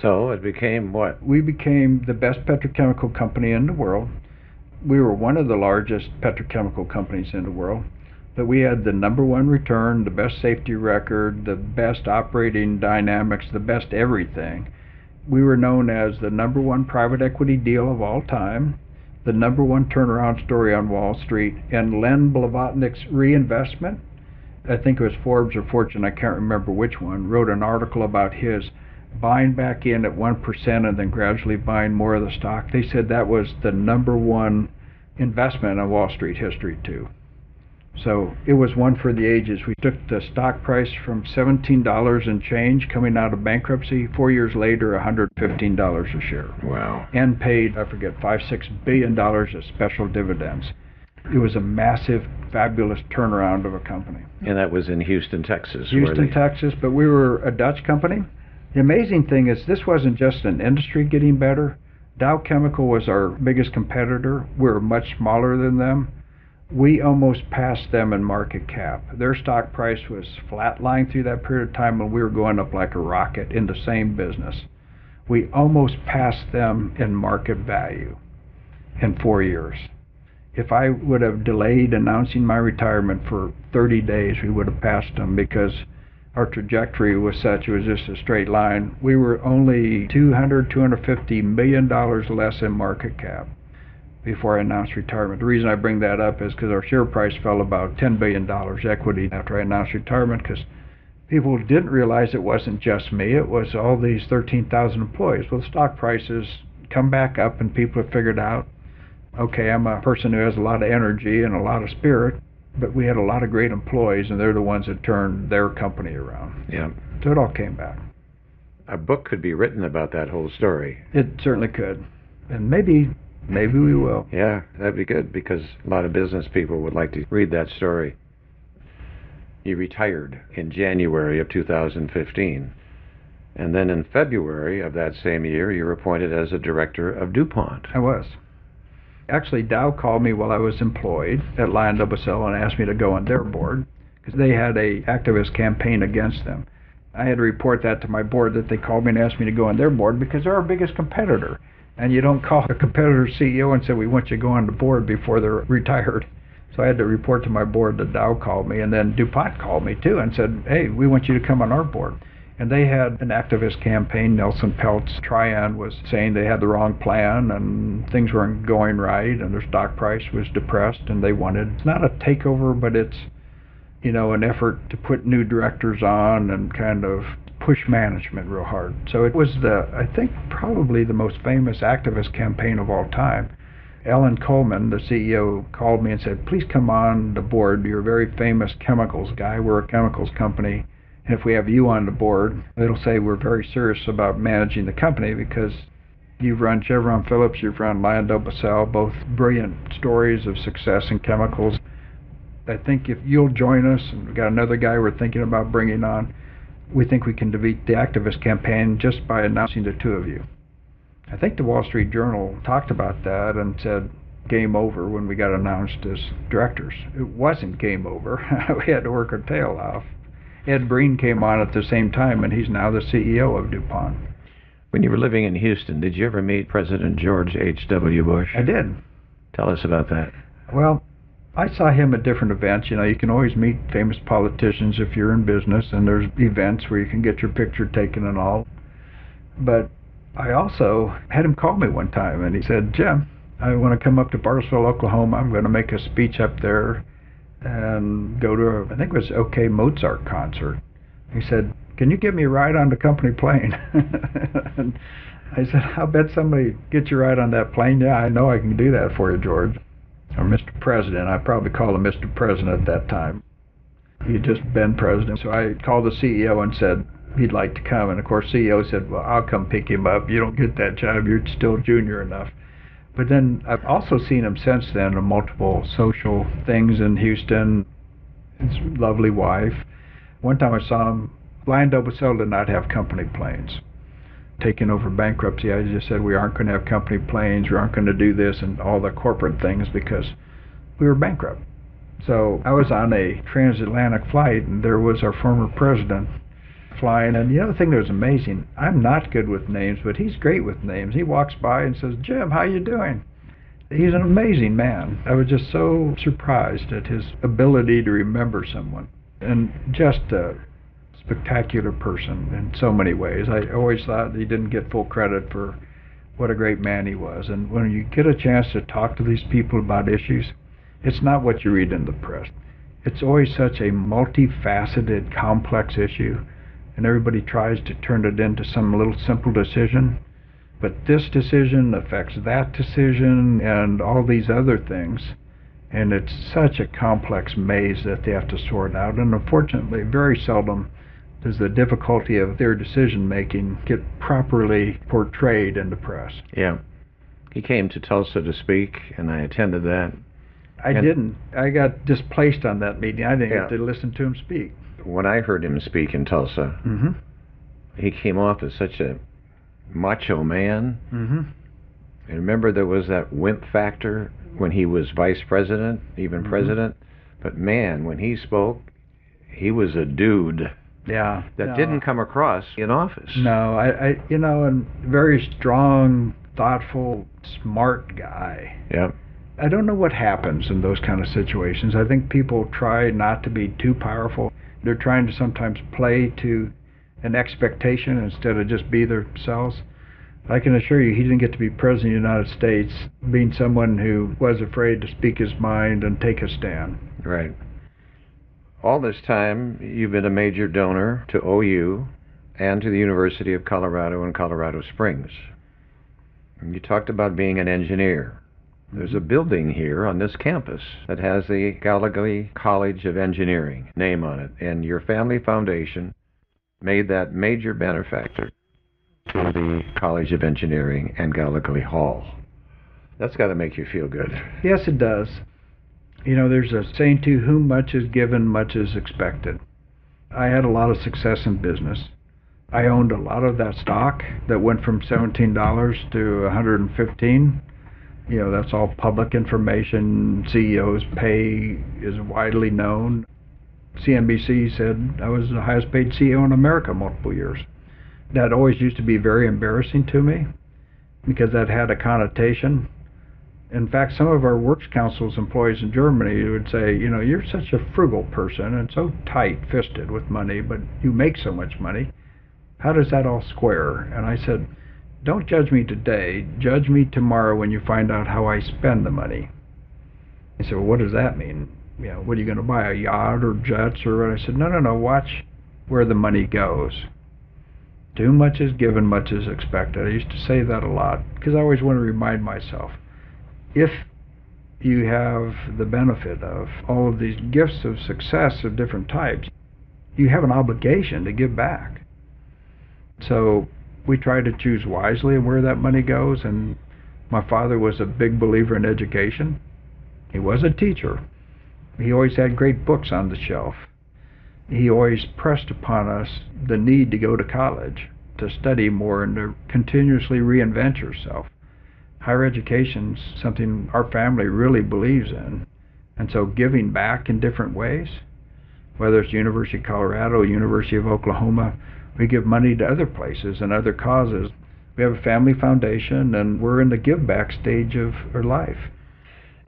A: So it became what?
C: We became the best petrochemical company in the world. We were one of the largest petrochemical companies in the world, but we had the #1 return, the best safety record, the best operating dynamics, the best everything. We were known as the #1 private equity deal of all time, the #1 turnaround story on Wall Street, and Len Blavatnik's reinvestment, I think it was Forbes or Fortune, I can't remember which one, wrote an article about his buying back in at 1% and then gradually buying more of the stock. They said that was the #1 investment in Wall Street history too. So it was one for the ages. We took the stock price from $17 and change coming out of bankruptcy, 4 years later $115 a share.
A: Wow.
C: And paid, I forget, $5-6 billion of special dividends. It was a massive, fabulous turnaround of a company.
A: And that was in Houston, Texas.
C: Houston, Texas, but we were a Dutch company. The amazing thing is this wasn't just an industry getting better. Dow Chemical was our biggest competitor. We were much smaller than them. We almost passed them in market cap. Their stock price was flatlined through that period of time when we were going up like a rocket in the same business. We almost passed them in market value in 4 years. If I would have delayed announcing my retirement for 30 days, we would have passed them because our trajectory was such, it was just a straight line. We were only $250 million less in market cap before I announced retirement. The reason I bring that up is because our share price fell about $10 billion equity after I announced retirement, because people didn't realize it wasn't just me, it was all these 13,000 employees. Well, the stock prices come back up and people have figured out, okay, I'm a person who has a lot of energy and a lot of spirit, but we had a lot of great employees, and they're the ones that turned their company around.
A: Yeah.
C: So it all came back.
A: A book could be written about that whole story.
C: It certainly could. And maybe we will.
A: Yeah, that'd be good, because a lot of business people would like to read that story. You retired in January of 2015. And then in February of that same year, you were appointed as a director of DuPont.
C: I was. Actually, Dow called me while I was employed at LyondellBasell and asked me to go on their board because they had a activist campaign against them. I had to report that to my board, that they called me and asked me to go on their board because they're our biggest competitor. And you don't call a competitor CEO and say, we want you to go on the board before they're retired. So I had to report to my board that Dow called me, and then DuPont called me too and said, hey, we want you to come on our board. And they had an activist campaign. Nelson Peltz Trian was saying they had the wrong plan and things weren't going right and their stock price was depressed, and they wanted, it's not a takeover, but it's, an effort to put new directors on and kind of push management real hard. So it was I think probably the most famous activist campaign of all time. Alan Coleman, the CEO, called me and said, please come on the board. You're a very famous chemicals guy. We're a chemicals company. And if we have you on the board, it'll say we're very serious about managing the company, because you've run Chevron, Phillips, you've run LyondellBasell, both brilliant stories of success in chemicals. I think if you'll join us, and we've got another guy we're thinking about bringing on, we think we can defeat the activist campaign just by announcing the two of you. I think the Wall Street Journal talked about that and said game over when we got announced as directors. It wasn't game over. We had to work our tail off. Ed Breen came on at the same time, and he's now the CEO of DuPont.
A: When you were living in Houston, did you ever meet President George H.W. Bush?
C: I did.
A: Tell us about that.
C: Well, I saw him at different events. You can always meet famous politicians if you're in business, and there's events where you can get your picture taken and all. But I also had him call me one time, and he said, Jim, I want to come up to Bartlesville, Oklahoma. I'm going to make a speech up there and go to, I think it was OK Mozart concert. He said, can you give me a ride on the company plane? And I said, I'll bet somebody gets you a ride on that plane. Yeah, I know I can do that for you, George. Or Mr. President. I probably called him Mr. President at that time. He had just been president. So I called the CEO and said he'd like to come. And of course, CEO said, well, I'll come pick him up. You don't get that job. You're still junior enough. But then I've also seen him since then on multiple social things in Houston. His lovely wife. One time I saw him, LyondellBasell did not have company planes. Taking over bankruptcy, I just said we aren't going to have company planes, we aren't going to do this and all the corporate things because we were bankrupt. So I was on a transatlantic flight, and there was our former president flying. And the other thing that was amazing, I'm not good with names, but he's great with names. He walks by and says, Jim, how you doing? He's an amazing man. I was just so surprised at his ability to remember someone. And just a spectacular person in so many ways. I always thought he didn't get full credit for what a great man he was. And when you get a chance to talk to these people about issues, it's not what you read in the press. It's always such a multifaceted, complex issue, and everybody tries to turn it into some little simple decision. But this decision affects that decision and all these other things. And it's such a complex maze that they have to sort out. And unfortunately, very seldom does the difficulty of their decision-making get properly portrayed in the press.
A: Yeah. He came to Tulsa to speak, and I attended that.
C: I didn't. I got displaced on that meeting. I didn't get to listen to him speak.
A: When I heard him speak in Tulsa, he came off as such a macho man. And remember, there was that wimp factor when he was vice president, even president. But man, when he spoke, he was a dude.
C: Yeah.
A: That didn't come across in office.
C: No, and very strong, thoughtful, smart guy.
A: Yeah.
C: I don't know what happens in those kind of situations. I think people try not to be too powerful. They're trying to sometimes play to an expectation instead of just be themselves. I can assure you he didn't get to be President of the United States being someone who was afraid to speak his mind and take a stand.
A: Right. All this time, you've been a major donor to OU and to the University of Colorado in Colorado Springs. And you talked about being an engineer. There's a building here on this campus that has the Gallogly College of Engineering name on it, and your family foundation made that major benefactor to the College of Engineering and Gallogly Hall. That's got to make you feel good.
C: Yes, it does. You know, there's a saying, to whom much is given, much is expected. I had a lot of success in business. I owned a lot of that stock that went from $17 to $115. You know, that's all public information. CEO's pay is widely known. CNBC said I was the highest paid CEO in America multiple years. That always used to be very embarrassing to me because that had a connotation. In fact, some of our Works Council's employees in Germany would say, you know, you're such a frugal person and so tight-fisted with money, but you make so much money. How does that all square? And I said, don't judge me today. Judge me tomorrow when you find out how I spend the money. He said, well, what does that mean? You know, what are you going to buy, a yacht or jets or what? I said, no, watch where the money goes. Too much is given, much is expected. I used to say that a lot because I always want to remind myself, if you have the benefit of all of these gifts of success of different types, you have an obligation to give back. So we try to choose wisely where that money goes, and my father was a big believer in education. He was a teacher. He always had great books on the shelf. He always pressed upon us the need to go to college, to study more, and to continuously reinvent yourself. Higher education's something our family really believes in, and so giving back in different ways, whether it's University of Colorado, University of Oklahoma, we give money to other places and other causes. We have a family foundation, and we're in the give-back stage of our life.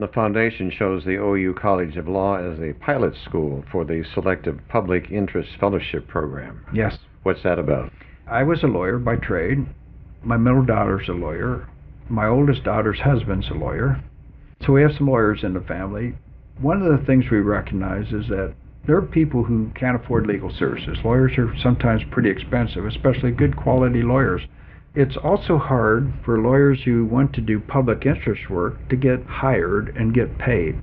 A: The foundation shows the OU College of Law as a pilot school for the Selective Public Interest Fellowship Program.
C: Yes.
A: What's that about?
C: I was a lawyer by trade. My middle daughter's a lawyer. My oldest daughter's husband's a lawyer. So we have some lawyers in the family. One of the things we recognize is that there are people who can't afford legal services. Lawyers are sometimes pretty expensive, especially good quality lawyers. It's also hard for lawyers who want to do public interest work to get hired and get paid.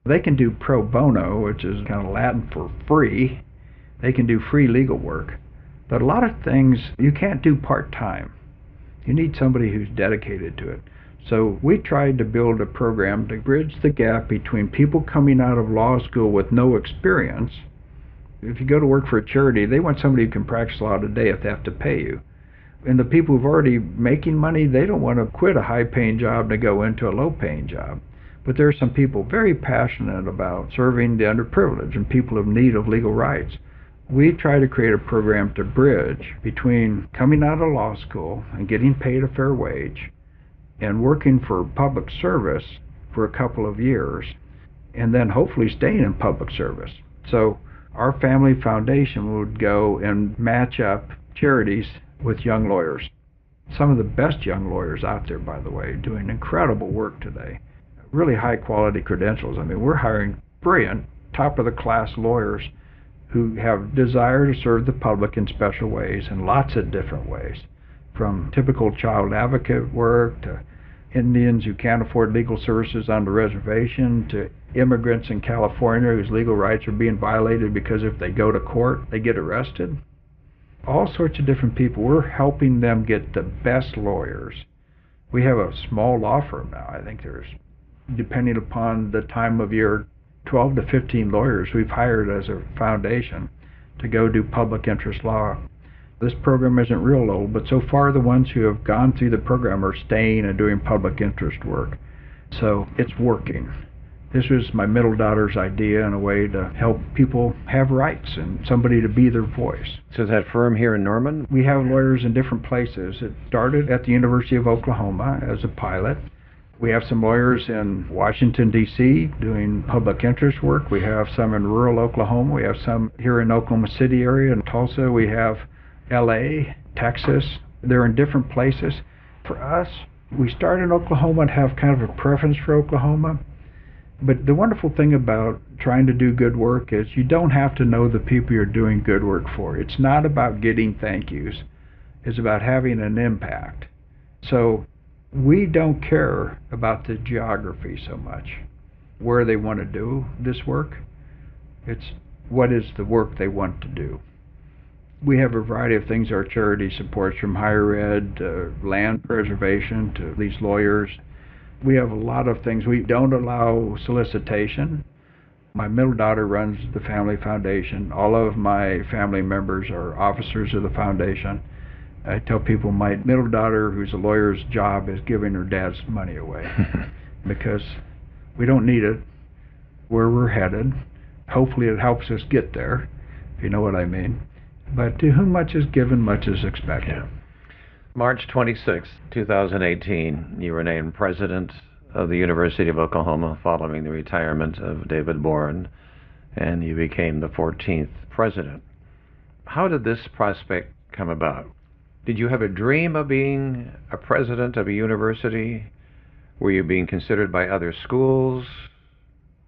C: They can do pro bono, which is kind of Latin for free. They can do free legal work. But a lot of things you can't do part-time. You need somebody who's dedicated to it. So we tried to build a program to bridge the gap between people coming out of law school with no experience. If you go to work for a charity, they want somebody who can practice law today if they have to pay you. And the people who've already making money, they don't want to quit a high-paying job to go into a low-paying job. But there are some people very passionate about serving the underprivileged and people in need of legal rights. We try to create a program to bridge between coming out of law school and getting paid a fair wage and working for public service for a couple of years and then hopefully staying in public service. So our family foundation would go and match up charities with young lawyers. Some of the best young lawyers out there, by the way, doing incredible work today. Really high quality credentials. I mean, we're hiring brilliant, top of the class lawyers who have desire to serve the public in special ways in lots of different ways, from typical child advocate work to Indians who can't afford legal services on the reservation to immigrants in California whose legal rights are being violated because if they go to court, they get arrested. All sorts of different people. We're helping them get the best lawyers. We have a small law firm now. I think there's, depending upon the time of year, 12 to 15 lawyers we've hired as a foundation to go do public interest law. This program isn't real old, but so far the ones who have gone through the program are staying and doing public interest work. So it's working. This was my middle daughter's idea in a way to help people have rights and somebody to be their voice.
A: So is that firm here in Norman?
C: We have lawyers in different places. It started at the University of Oklahoma as a pilot. We have some lawyers in Washington, D.C. doing public interest work. We have some in rural Oklahoma. We have some here in Oklahoma City area and Tulsa. We have L.A., Texas. They're in different places. For us, we start in Oklahoma and have kind of a preference for Oklahoma. But the wonderful thing about trying to do good work is you don't have to know the people you're doing good work for. It's not about getting thank yous. It's about having an impact. So we don't care about the geography so much, where they want to do this work. It's what is the work they want to do. We have a variety of things our charity supports, from higher ed, land preservation, to these lawyers. We have a lot of things. We don't allow solicitation. My middle daughter runs the family foundation. All of my family members are officers of the foundation. I tell people my middle daughter, who's a lawyer's job, is giving her dad's money away because we don't need it where we're headed. Hopefully it helps us get there, if you know what I mean. But to whom much is given, much is expected.
A: Yeah. March 26, 2018, you were named president of the University of Oklahoma following the retirement of David Boren, and you became the 14th president. How did this prospect come about? Did you have a dream of being a president of a university? Were you being considered by other schools?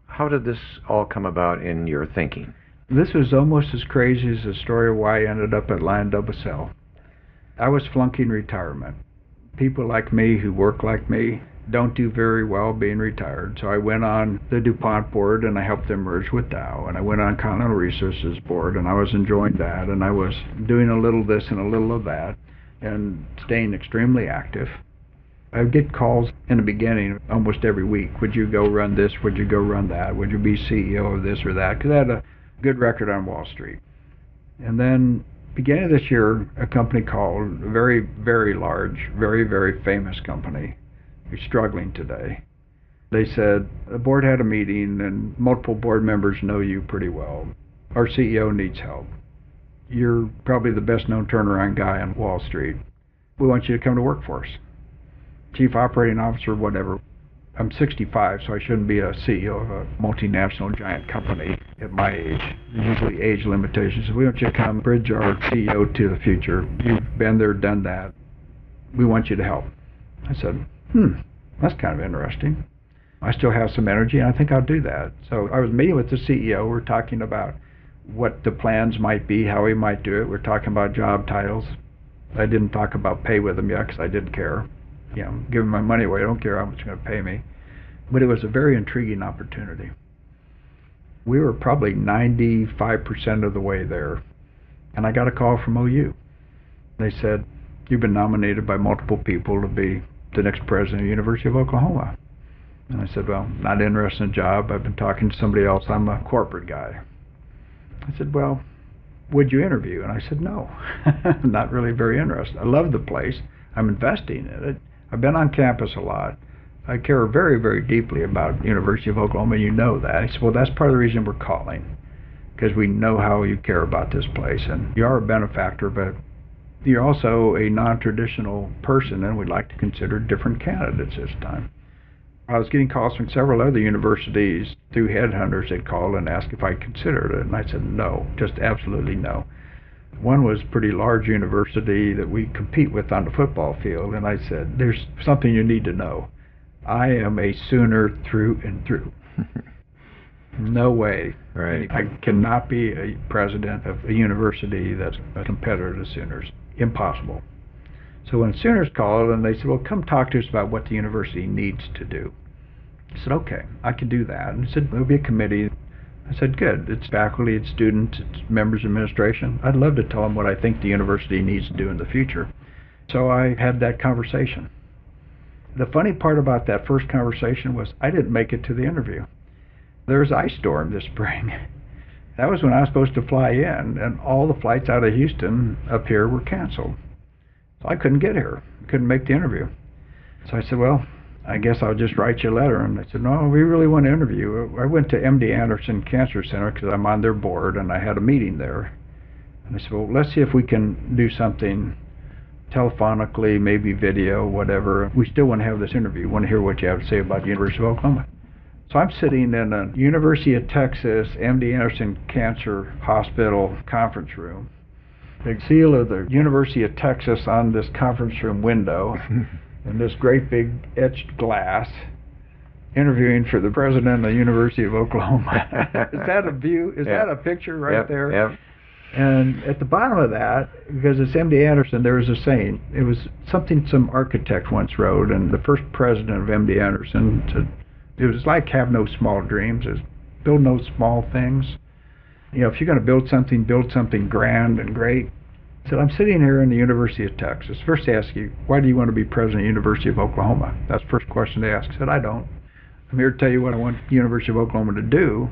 A: How did this all come about in your thinking?
C: This was almost as crazy as the story of why I ended up at LyondellBasell. I was flunking retirement. People like me who work like me don't do very well being retired. So I went on the DuPont board and I helped them merge with Dow. And I went on Continental Resources board and I was enjoying that. And I was doing a little this and a little of that and staying extremely active. I would get calls in the beginning almost every week. Would you go run this? Would you go run that? Would you be CEO of this or that? Because I had a good record on Wall Street. And then beginning of this year, a company called, a very, very large, very, very famous company, who's struggling today. They said, the board had a meeting and multiple board members know you pretty well. Our CEO needs help. You're probably the best known turnaround guy on Wall Street. We want you to come to work for us. Chief operating officer, whatever. I'm 65, so I shouldn't be a CEO of a multinational giant company at my age. Usually age limitations. So we want you to come bridge our CEO to the future. You've been there, done that. We want you to help. I said, that's kind of interesting. I still have some energy, and I think I'll do that. So I was meeting with the CEO. We're talking about what the plans might be, how we might do it. We're talking about job titles. I didn't talk about pay with him yet because I didn't care. You know, giving my money away, I don't care how much you're going to pay me. But it was a very intriguing opportunity. We were probably 95% of the way there. And I got a call from OU. They said, you've been nominated by multiple people to be the next president of the University of Oklahoma. And I said, well, not interested in a job. I've been talking to somebody else. I'm a corporate guy. I said, well, would you interview? And I said, no, I'm not really very interested. I love the place. I'm investing in it. I've been on campus a lot. I care very, very deeply about the University of Oklahoma. You know that. He said, well, that's part of the reason we're calling, because we know how you care about this place. And you are a benefactor, but you're also a non-traditional person, and we'd like to consider different candidates this time. I was getting calls from several other universities through headhunters. They'd call and ask if I considered it, and I said no, just absolutely no. One was a pretty large university that we compete with on the football field, and I said, there's something you need to know. I am a Sooner through and through. No way.
A: Right.
C: I cannot be a president of a university that's a competitor to Sooners. Impossible. So when Sooners called and they said, well, come talk to us about what the university needs to do. I said, okay, I can do that. And he said, there'll be a committee. I said, good. It's faculty, it's students, it's members of administration. I'd love to tell them what I think the university needs to do in the future. So I had that conversation. The funny part about that first conversation was I didn't make it to the interview. There was an ice storm this spring. That was when I was supposed to fly in, and all the flights out of Houston up here were canceled. So I couldn't get here. Couldn't make the interview. So I said, well, I guess I'll just write you a letter. And they said, no, we really want to interview you. I went to MD Anderson Cancer Center because I'm on their board, and I had a meeting there. And I said, well, let's see if we can do something telephonically, maybe video, whatever. We still want to have this interview. We want to hear what you have to say about the University of Oklahoma. So I'm sitting in a University of Texas, MD Anderson Cancer Hospital conference room. The seal of the University of Texas on this conference room window, and this great big etched glass, interviewing for the president of the University of Oklahoma. Is that a view? Is that a picture right there?
A: Yep.
C: And at the bottom of that, because it's MD Anderson, there was a saying. It was something some architect once wrote, and the first president of MD Anderson said, it was like have no small dreams. It was build no small things. You know, if you're going to build something grand and great. I said, I'm sitting here in the University of Texas. First they ask you, why do you want to be president of the University of Oklahoma? That's the first question they ask. I said, I don't. I'm here to tell you what I want the University of Oklahoma to do.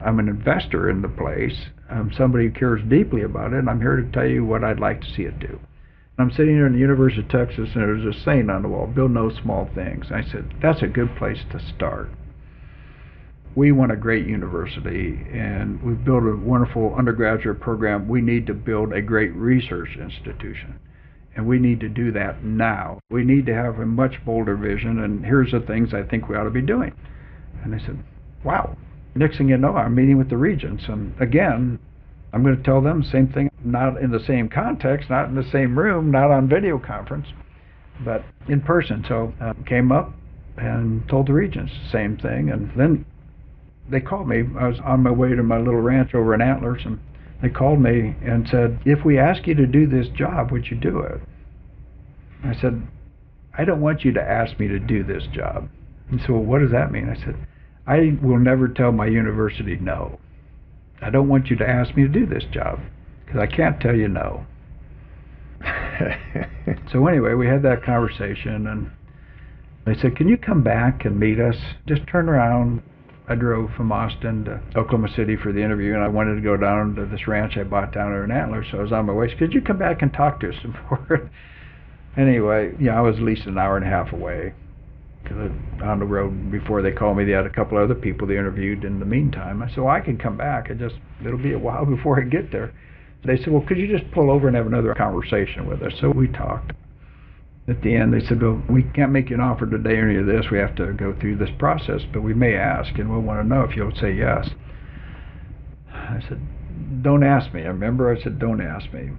C: I'm an investor in the place. I'm somebody who cares deeply about it, and I'm here to tell you what I'd like to see it do. I'm sitting here in the University of Texas, and there's a saying on the wall, build no small things. I said, that's a good place to start. We want a great university, and we've built a wonderful undergraduate program. We need to build a great research institution, and we need to do that now. We need to have a much bolder vision, and here's the things I think we ought to be doing. And I said, wow. Next thing you know, I'm meeting with the regents, and again, I'm going to tell them the same thing, not in the same context, not in the same room, not on video conference, but in person. So I came up and told the regents the same thing, and then they called me. I was on my way to my little ranch over in Antlers, and they called me and said, if we ask you to do this job, would you do it? I said, I don't want you to ask me to do this job. And so, well, what does that mean? I said, I will never tell my university no. I don't want you to ask me to do this job, because I can't tell you no. So anyway, we had that conversation, and they said, can you come back and meet us? Just turn around. I drove from Austin to Oklahoma City for the interview, and I wanted to go down to this ranch I bought down there in Antlers, so I was on my way. So could you come back and talk to us some more? Anyway, I was at least an hour and a half away. Because on the road before they called me, they had a couple other people they interviewed in the meantime. I said, well, I can come back. It'll be a while before I get there. They said, well, could you just pull over and have another conversation with us? So we talked. At the end, they said, well, we can't make you an offer today or any of this. We have to go through this process, but we may ask, and we'll want to know if you'll say yes. I said, don't ask me. I remember I said, don't ask me.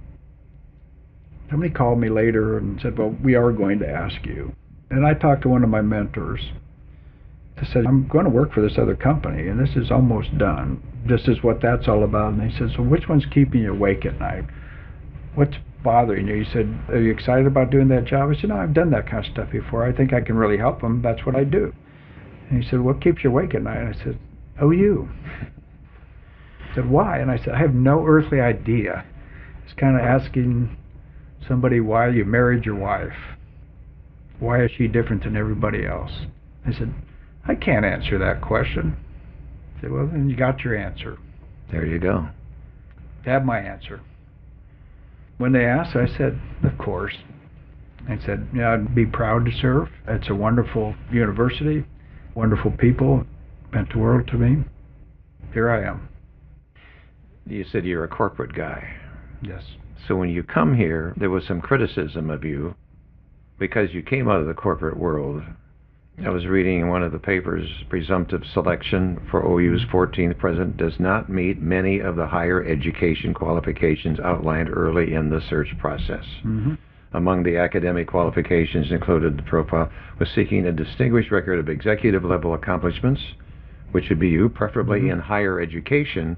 C: Somebody called me later and said, well, we are going to ask you. And I talked to one of my mentors. I said, I'm going to work for this other company, and this is almost done. This is what that's all about. And he said, so which one's keeping you awake at night? What's bothering you? He said, are you excited about doing that job? I said, no, I've done that kind of stuff before. I think I can really help them. That's what I do. And he said, what keeps you awake at night? And I said, OU. He said, why? And I said, I have no earthly idea. It's kind of asking somebody why you married your wife. Why is she different than everybody else? I said, I can't answer that question. I said, well, then you got your answer.
A: There you go.
C: Have my answer. When they asked, I said, of course. I said, yeah, I'd be proud to serve. It's a wonderful university, wonderful people, meant the world to me. Here I am.
A: You said you're a corporate guy.
C: Yes.
A: So when you come here, there was some criticism of you because you came out of the corporate world. I was reading in one of the papers, presumptive selection for OU's 14th president does not meet many of the higher education qualifications outlined early in the search process.
C: Mm-hmm.
A: Among the academic qualifications included, the profile was seeking a distinguished record of executive-level accomplishments, which would be you, preferably in higher education,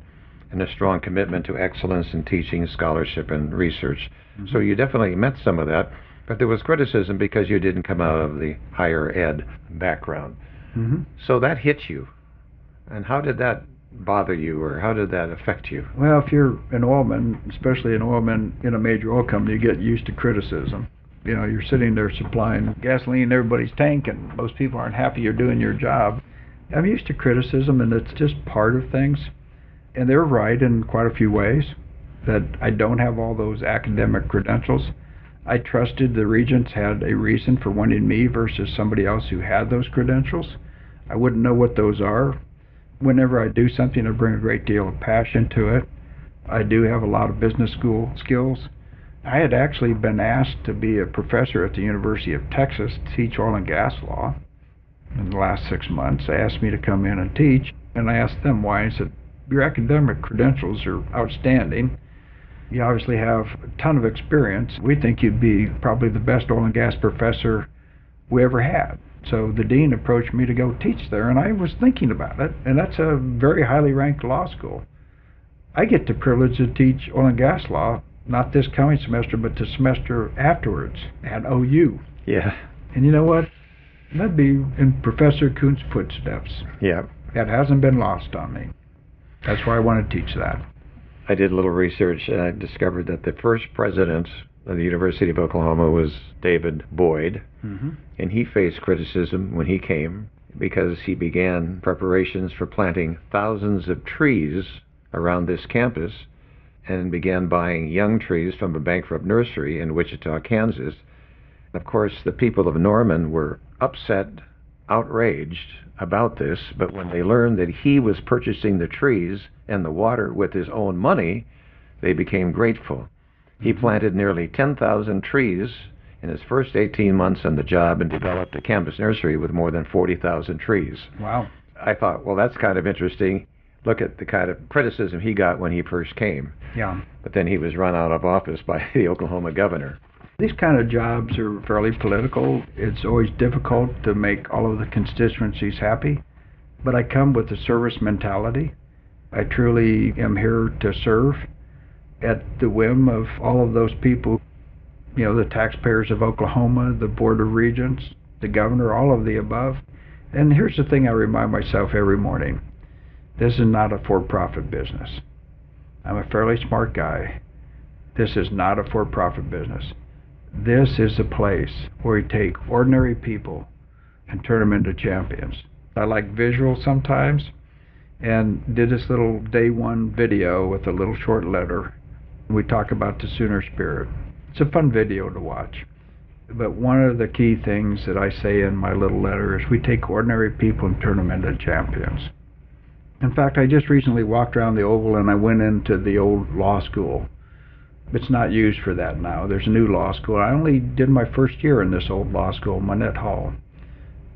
A: and a strong commitment to excellence in teaching, scholarship, and research. So you definitely met some of that. But there was criticism because you didn't come out of the higher ed background. So that hit you. And how did that bother you, or how did that affect you?
C: Well, if you're an oilman, especially an oilman in a major oil company, you get used to criticism. You know, you're sitting there supplying gasoline in everybody's tank, and most people aren't happy you're doing your job. I'm used to criticism, and it's just part of things. And they're right in quite a few ways, that I don't have all those academic credentials. I trusted the regents had a reason for wanting me versus somebody else who had those credentials. I wouldn't know what those are. Whenever I do something, I bring a great deal of passion to it. I do have a lot of business school skills. I had actually been asked to be a professor at the University of Texas to teach oil and gas law in the last 6 months. They asked me to come in and teach, and I asked them why. I said, your academic credentials are outstanding. You obviously have a ton of experience. We think you'd be probably the best oil and gas professor we ever had. So the dean approached me to go teach there, and I was thinking about it, and that's a very highly ranked law school. I get the privilege to teach oil and gas law, not this coming semester, but the semester afterwards at OU.
A: Yeah.
C: And you know what? That'd be in Professor Kuhn's footsteps.
A: Yeah.
C: That hasn't been lost on me. That's why I want to teach that.
A: I did a little research, and I discovered that the first president of the University of Oklahoma was David Boyd, and he faced criticism when he came because he began preparations for planting thousands of trees around this campus and began buying young trees from a bankrupt nursery in Wichita, Kansas. Of course, the people of Norman were upset, outraged about this, but when they learned that he was purchasing the trees and the water with his own money, they became grateful. He planted nearly 10,000 trees in his first 18 months on the job and developed a campus nursery with more than 40,000 trees.
C: Wow.
A: I thought, well, that's kind of interesting. Look at the kind of criticism he got when he first came.
C: Yeah.
A: But then he was run out of office by the Oklahoma governor.
C: These kind of jobs are fairly political. It's always difficult to make all of the constituencies happy, but I come with a service mentality. I truly am here to serve at the whim of all of those people, you know, the taxpayers of Oklahoma, the Board of Regents, the governor, all of the above. And here's the thing I remind myself every morning. This is not a for-profit business. I'm a fairly smart guy. This is not a for-profit business. This is a place where we take ordinary people and turn them into champions. I like visuals sometimes, and did this little day one video with a little short letter. We talk about the Sooner spirit. It's a fun video to watch. But one of the key things that I say in my little letter is we take ordinary people and turn them into champions. In fact, I just recently walked around the Oval and I went into the old law school. It's not used for that now. There's a new law school. I only did my first year in this old law school, Monette Hall.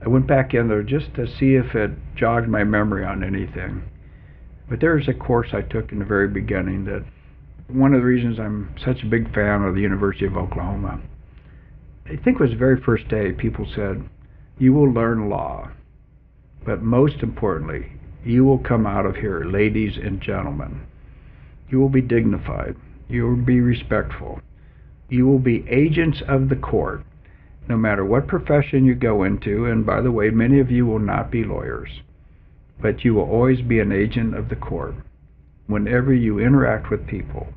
C: I went back in there just to see if it jogged my memory on anything. But there's a course I took in the very beginning that one of the reasons I'm such a big fan of the University of Oklahoma. I think it was the very first day people said, you will learn law, but most importantly, you will come out of here, ladies and gentlemen. You will be dignified. You will be respectful. You will be agents of the court, no matter what profession you go into. And by the way, many of you will not be lawyers, but you will always be an agent of the court. Whenever you interact with people,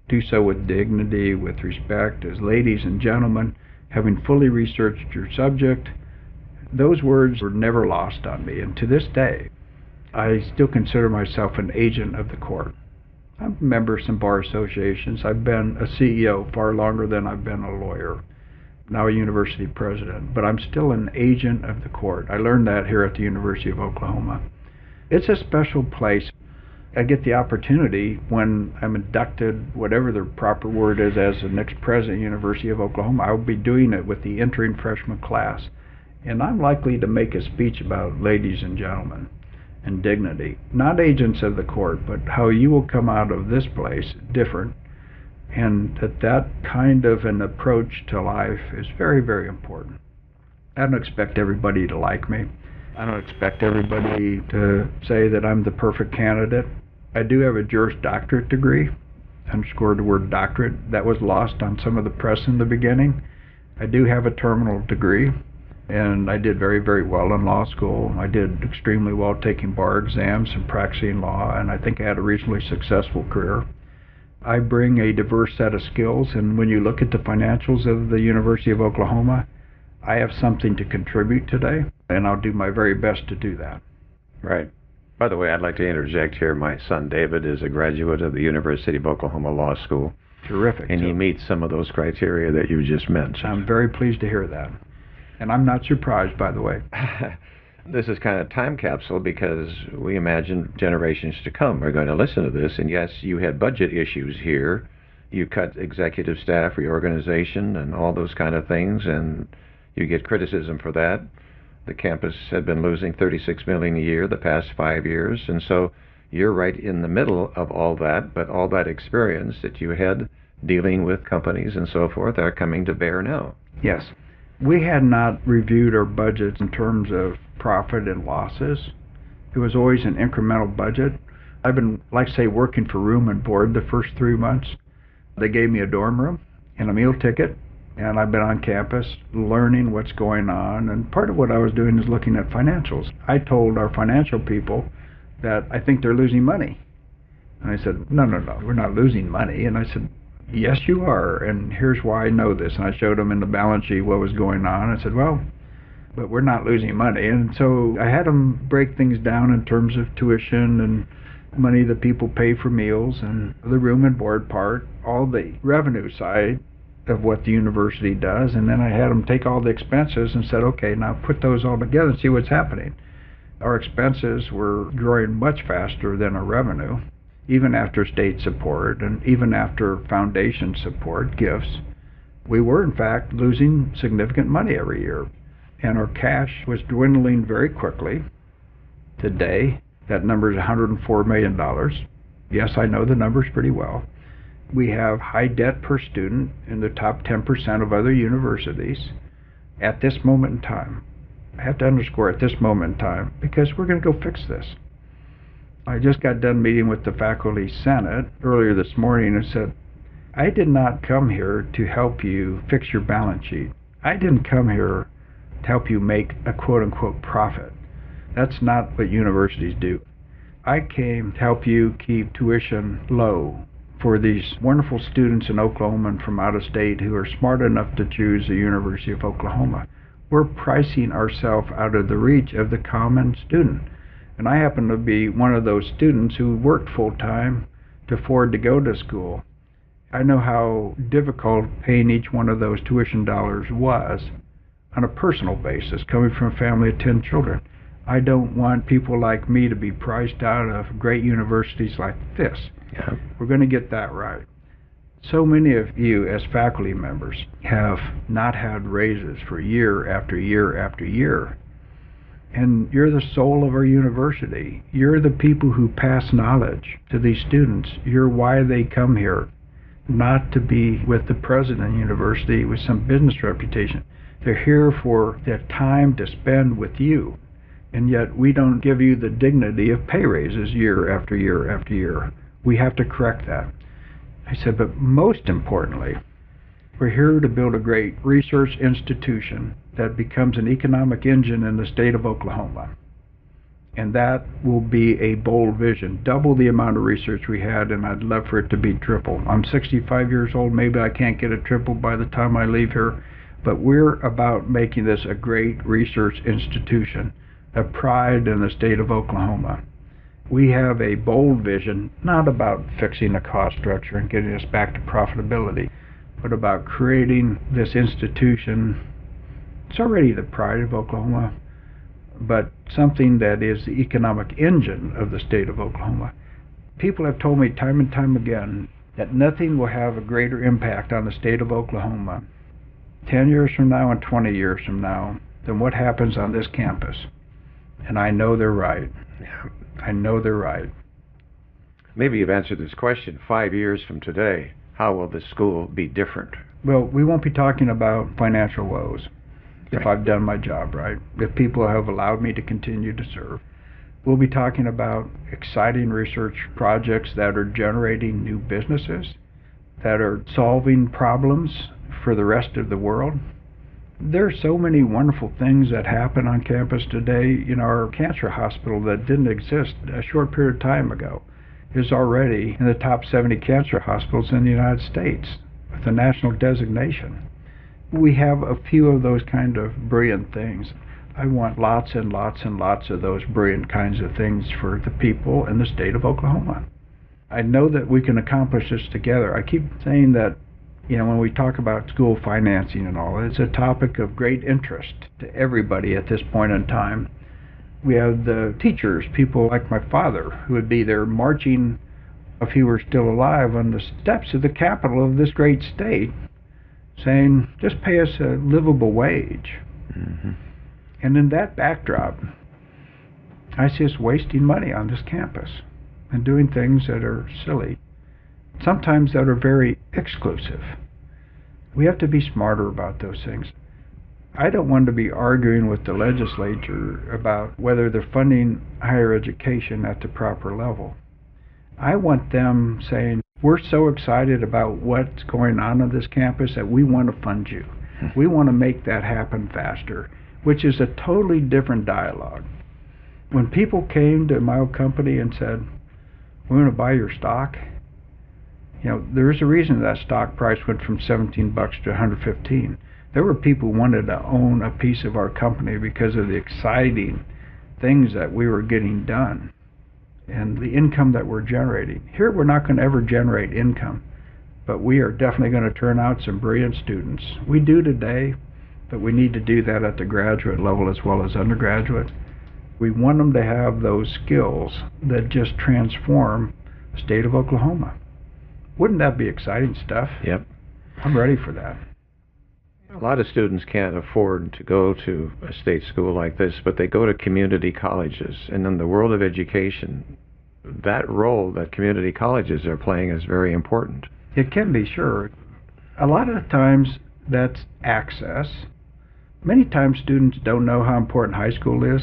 C: do so with dignity, with respect, as ladies and gentlemen, having fully researched your subject. Those words were never lost on me, and to this day, I still consider myself an agent of the court. I'm a member of some bar associations. I've been a CEO far longer than I've been a lawyer, now a university president, but I'm still an agent of the court. I learned that here at the University of Oklahoma. It's a special place. I get the opportunity when I'm inducted, whatever the proper word is, as the next president of the University of Oklahoma. I will be doing it with the entering freshman class. And I'm likely to make a speech about ladies and gentlemen and dignity. Not agents of the court, but how you will come out of this place different. And that kind of an approach to life is very, very important. I don't expect everybody to like me. I don't expect everybody to say that I'm the perfect candidate. I do have a Juris Doctorate degree, underscored the word doctorate. That was lost on some of the press in the beginning. I do have a terminal degree, and I did very, very well in law school. I did extremely well taking bar exams and practicing law, and I think I had a reasonably successful career. I bring a diverse set of skills, and when you look at the financials of the University of Oklahoma, I have something to contribute today, and I'll do my very best to do that.
A: Right. By the way, I'd like to interject here. My son David is a graduate of the University of Oklahoma Law School.
C: Terrific.
A: And he meets some of those criteria that you just mentioned.
C: I'm very pleased to hear that. And I'm not surprised, by the way.
A: This is kind of a time capsule because we imagine generations to come are going to listen to this. And yes, you had budget issues here You cut executive staff, reorganization, and all those kind of things, and you get criticism for that. The campus had been losing $36 million a year the past 5 years, and so you're right in the middle of all that, but all that experience that you had dealing with companies and so forth are coming to bear now.
C: Yes. We had not reviewed our budgets in terms of profit and losses. It was always an incremental budget. I've been, like say, working for room and board the first 3 months. They gave me a dorm room and a meal ticket, and I've been on campus learning what's going on, and part of what I was doing is looking at financials. I told our financial people that I think they're losing money. And I said, no, we're not losing money. And I said, yes, you are, and here's why I know this. And I showed them in the balance sheet what was going on. I said, well, but we're not losing money. And so I had them break things down in terms of tuition and money that people pay for meals and the room and board part, all the revenue side of what the university does. And then I had them take all the expenses and said, okay, now put those all together and see what's happening. Our expenses were growing much faster than our revenue, even after state support and even after foundation support, gifts. We were, in fact, losing significant money every year, and our cash was dwindling very quickly. Today, that number is $104 million. Yes, I know the numbers pretty well. We have high debt per student in the top 10% of other universities at this moment in time. I have to underscore at this moment in time, because we're going to go fix this. I just got done meeting with the faculty senate earlier this morning and said, I did not come here to help you fix your balance sheet. I didn't come here to help you make a quote-unquote profit. That's not what universities do. I came to help you keep tuition low for these wonderful students in Oklahoma and from out of state who are smart enough to choose the University of Oklahoma. We're pricing ourselves out of the reach of the common student. And I happen to be one of those students who worked full-time to afford to go to school. I know how difficult paying each one of those tuition dollars was on a personal basis, coming from a family of 10 children. I don't want people like me to be priced out of great universities like this.
A: Yeah.
C: We're going to get that right. So many of you as faculty members have not had raises for year after year after year. And you're the soul of our university. You're the people who pass knowledge to these students. You're why they come here, not to be with the president of the university with some business reputation. They're here for their time to spend with you. And yet we don't give you the dignity of pay raises year after year after year. We have to correct that. I said, but most importantly, we're here to build a great research institution that becomes an economic engine in the state of Oklahoma. And that will be a bold vision. Double the amount of research we had, and I'd love for it to be triple. I'm 65 years old. Maybe I can't get it triple by the time I leave here. But we're about making this a great research institution, a pride in the state of Oklahoma. We have a bold vision, not about fixing the cost structure and getting us back to profitability, but about creating this institution. It's already the pride of Oklahoma, but something that is the economic engine of the state of Oklahoma. People have told me time and time again that nothing will have a greater impact on the state of Oklahoma 10 years from now and 20 years from now than what happens on this campus. And I know they're right.
A: Yeah.
C: I know they're right.
A: Maybe you've answered this question. 5 years from today, how will the school be different?
C: Well, we won't be talking about financial woes if
A: Right.
C: I've done my job right, if people have allowed me to continue to serve. We'll be talking about exciting research projects that are generating new businesses, that are solving problems for the rest of the world. There are so many wonderful things that happen on campus today. Our cancer hospital that didn't exist a short period of time ago is already in the top 70 cancer hospitals in the United States with a national designation. We have a few of those kind of brilliant things. I want lots and lots and lots of those brilliant kinds of things for the people in the state of Oklahoma. I know that we can accomplish this together. I keep saying that when we talk about school financing and all, it's a topic of great interest to everybody at this point in time. We have the teachers, people like my father, who would be there marching if he were still alive, on the steps of the Capitol of this great state, saying, just pay us a livable wage.
A: Mm-hmm.
C: And in that backdrop, I see us wasting money on this campus and doing things that are silly, sometimes that are very exclusive. We have to be smarter about those things. I don't want to be arguing with the legislature about whether they're funding higher education at the proper level. I want them saying, we're so excited about what's going on this campus that we want to fund you. We want to make that happen faster, which is a totally different dialogue. When people came to my old company and said, we're going to buy your stock, there's a reason that stock price went from $17 to $115. There were people who wanted to own a piece of our company because of the exciting things that we were getting done and the income that we're generating. Here we're not going to ever generate income, but we are definitely going to turn out some brilliant students. We do today, but we need to do that at the graduate level as well as undergraduate. We want them to have those skills that just transform the state of Oklahoma. Wouldn't that be exciting stuff?
A: Yep.
C: I'm ready for that.
A: A lot of students can't afford to go to a state school like this, but they go to community colleges. And in the world of education, that role that community colleges are playing is very important.
C: It can be, sure. A lot of the times that's access. Many times students don't know how important high school is.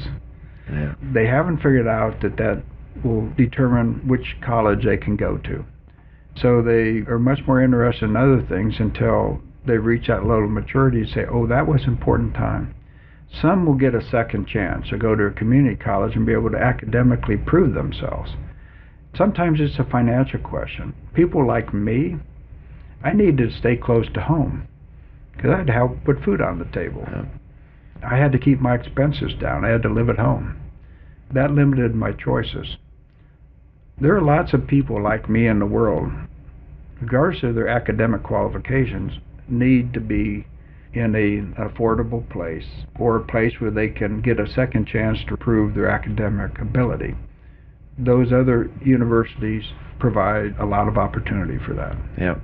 A: Yeah.
C: They haven't figured out that will determine which college they can go to. So they are much more interested in other things until they reach that level of maturity and say, oh, that was important time. Some will get a second chance or go to a community college and be able to academically prove themselves. Sometimes it's a financial question. People like me, I needed to stay close to home because I had to help put food on the table.
A: Yeah.
C: I had to keep my expenses down. I had to live at home. That limited my choices. There are lots of people like me in the world, regardless of their academic qualifications, need to be in an affordable place or a place where they can get a second chance to prove their academic ability. Those other universities provide a lot of opportunity for that.
A: Yeah.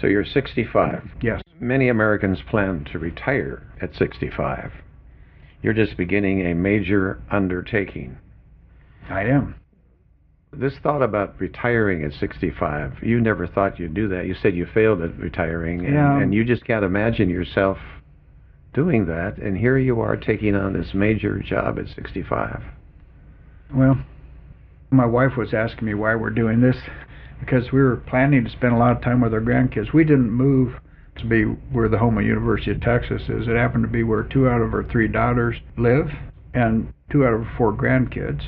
A: So you're 65.
C: Yes.
A: Many Americans plan to retire at 65. You're just beginning a major undertaking.
C: I am.
A: This thought about retiring at 65, you never thought you'd do that. You said you failed at retiring, and you just can't imagine yourself doing that, and here you are taking on this major job at 65.
C: Well, my wife was asking me why we're doing this, because we were planning to spend a lot of time with our grandkids. We didn't move to be where the home of University of Texas is. It happened to be where 2 out of our 3 daughters live, and 2 out of our 4 grandkids.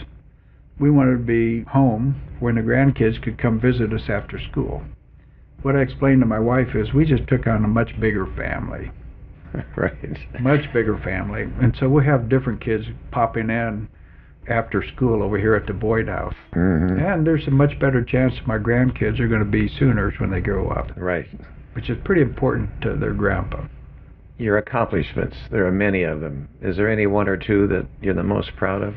C: We wanted to be home when the grandkids could come visit us after school. What I explained to my wife is we just took on a much bigger family.
A: Right.
C: Much bigger family. And so we have different kids popping in after school over here at the Boyd House.
A: Mm-hmm.
C: And there's a much better chance my grandkids are going to be Sooners when they grow up.
A: Right.
C: Which is pretty important to their grandpa.
A: Your accomplishments, there are many of them. Is there any one or two that you're the most proud of?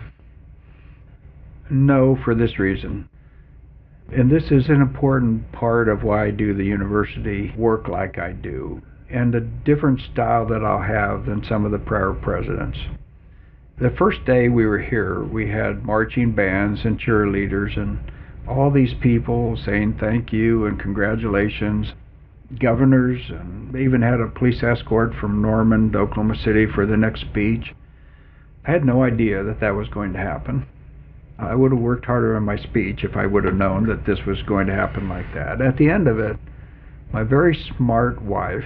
C: No, for this reason. And this is an important part of why I do the university work like I do, and a different style that I'll have than some of the prior presidents. The first day we were here, we had marching bands and cheerleaders and all these people saying thank you and congratulations, governors, and they even had a police escort from Norman to Oklahoma City for the next speech. I had no idea that was going to happen. I would have worked harder on my speech if I would have known that this was going to happen like that. At the end of it, my very smart wife,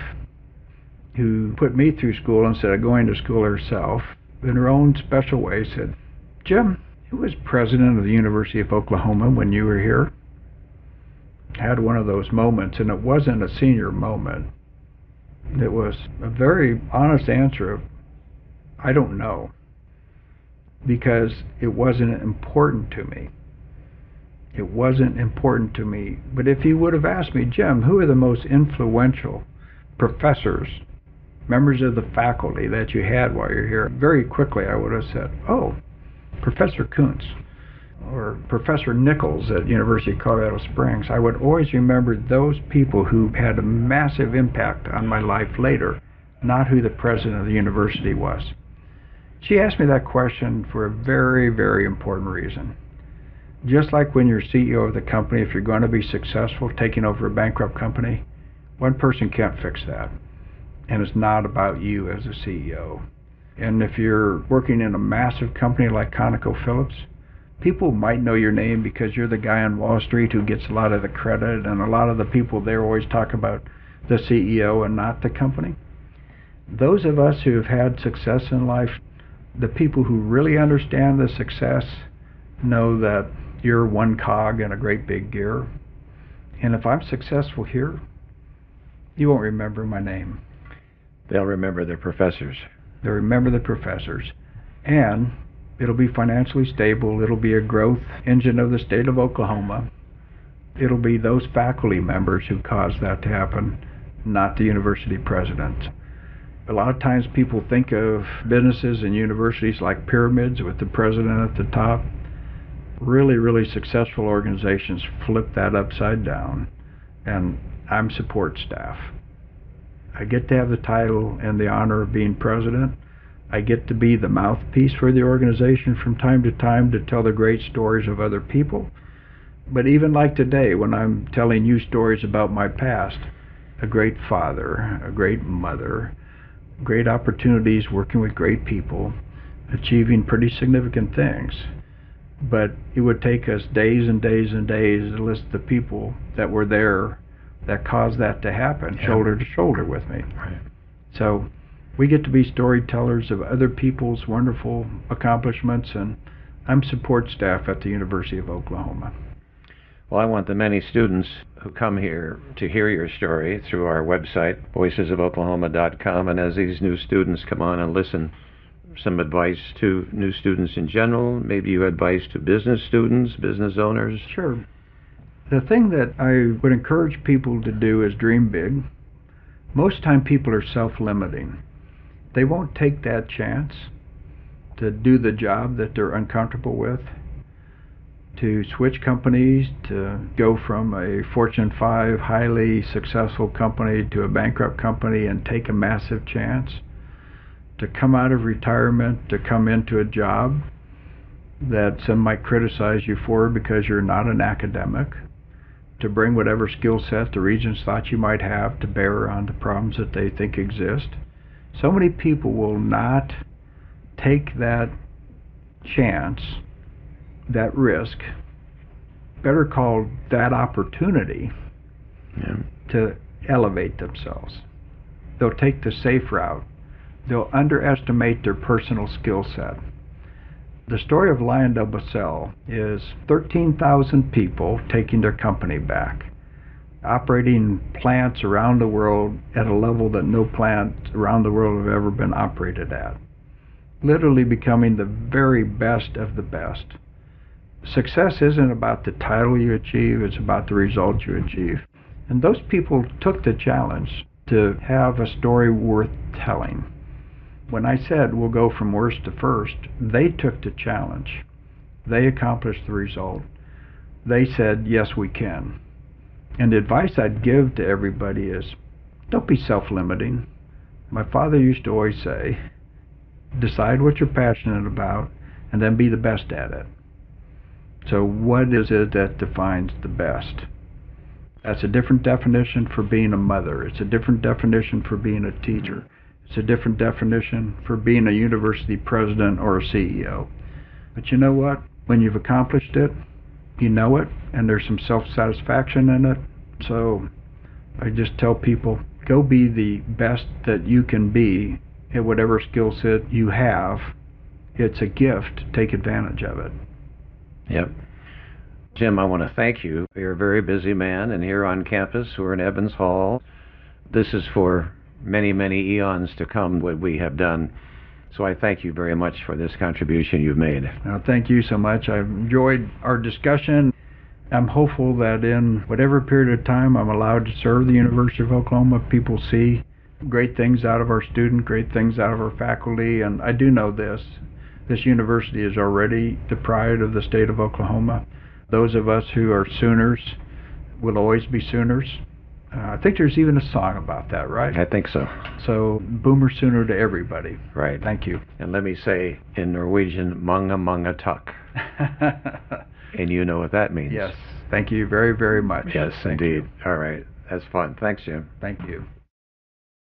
C: who put me through school instead of going to school herself, in her own special way said, Jim, who was president of the University of Oklahoma when you were here? I had one of those moments, and it wasn't a senior moment. It was a very honest answer of, I don't know. Because it wasn't important to me. It wasn't important to me. But if you would have asked me, Jim, who are the most influential professors, members of the faculty that you had while you're here, very quickly I would have said, oh, Professor Kuntz. or Professor Nichols at University of Colorado Springs, I would always remember those people who had a massive impact on my life later, not who the president of the university was. She asked me that question for a very, very important reason. Just like when you're CEO of the company, if you're going to be successful taking over a bankrupt company, one person can't fix that. And it's not about you as a CEO. And if you're working in a massive company like ConocoPhillips, people might know your name because you're the guy on Wall Street who gets a lot of the credit, and a lot of the people there always talk about the CEO and not the company. Those of us who have had success in life, the people who really understand the success know that you're one cog in a great big gear. And if I'm successful here, you won't remember my name.
A: They'll remember their professors.
C: They'll remember the professors. And it'll be financially stable. It'll be a growth engine of the state of Oklahoma. It'll be those faculty members who caused that to happen, not the university president. A lot of times people think of businesses and universities like pyramids with the president at the top. Really, really successful organizations flip that upside down. And I'm support staff. I get to have the title and the honor of being president. I get to be the mouthpiece for the organization from time to time to tell the great stories of other people. But even like today, when I'm telling you stories about my past, a great father, a great mother, great opportunities working with great people, achieving pretty significant things. But it would take us days and days and days to list the people that were there that caused that to happen, shoulder to shoulder with me.
A: Right.
C: So we get to be storytellers of other people's wonderful accomplishments, and I'm support staff at the University of Oklahoma.
A: Well, I want the many students who come here to hear your story through our website, voicesofoklahoma.com, and as these new students come on and listen, some advice to new students in general, maybe you advice to business students, business owners.
C: Sure. The thing that I would encourage people to do is dream big. Most time people are self-limiting. They won't take that chance to do the job that they're uncomfortable with, to switch companies, to go from a Fortune 5 highly successful company to a bankrupt company and take a massive chance, to come out of retirement, to come into a job that some might criticize you for because you're not an academic, to bring whatever skill set the regents thought you might have to bear on the problems that they think exist. So many people will not take that chance, that risk, better called that opportunity, to elevate themselves. They'll take the safe route. They'll underestimate their personal skill set. The story of LyondellBasell is 13,000 people taking their company back, operating plants around the world at a level that no plant around the world have ever been operated at. Literally becoming the very best of the best. Success isn't about the title you achieve, it's about the results you achieve. And those people took the challenge to have a story worth telling. When I said we'll go from worst to first, they took the challenge. They accomplished the result. They said, yes, we can. And the advice I'd give to everybody is, don't be self-limiting. My father used to always say, decide what you're passionate about and then be the best at it. So what is it that defines the best? That's a different definition for being a mother. It's a different definition for being a teacher. It's a different definition for being a university president or a CEO. But you know what? When you've accomplished it, you know it, and there's some self-satisfaction in it. So I just tell people, go be the best that you can be at whatever skill set you have. It's a gift. Take advantage of it.
A: Yep. Jim, I want to thank you. You're a very busy man, and here on campus, we're in Evans Hall. This is for many, many eons to come what we have done. So I thank you very much for this contribution you've made.
C: Thank you so much. I've enjoyed our discussion. I'm hopeful that in whatever period of time I'm allowed to serve the University of Oklahoma, people see great things out of our students, great things out of our faculty. And I do know this, This university is already the pride of the state of Oklahoma. Those of us who are Sooners will always be Sooners. I think there's even a song about that, right?
A: I think so.
C: So, Boomer Sooner to everybody.
A: Right.
C: Thank you.
A: And let me say in Norwegian, Manga Manga Tuck. And you know what that means.
C: Yes. Thank you very, very much.
A: Yes,
C: Thank
A: indeed.
C: you.
A: All right. That's fun. Thanks, Jim.
C: Thank you.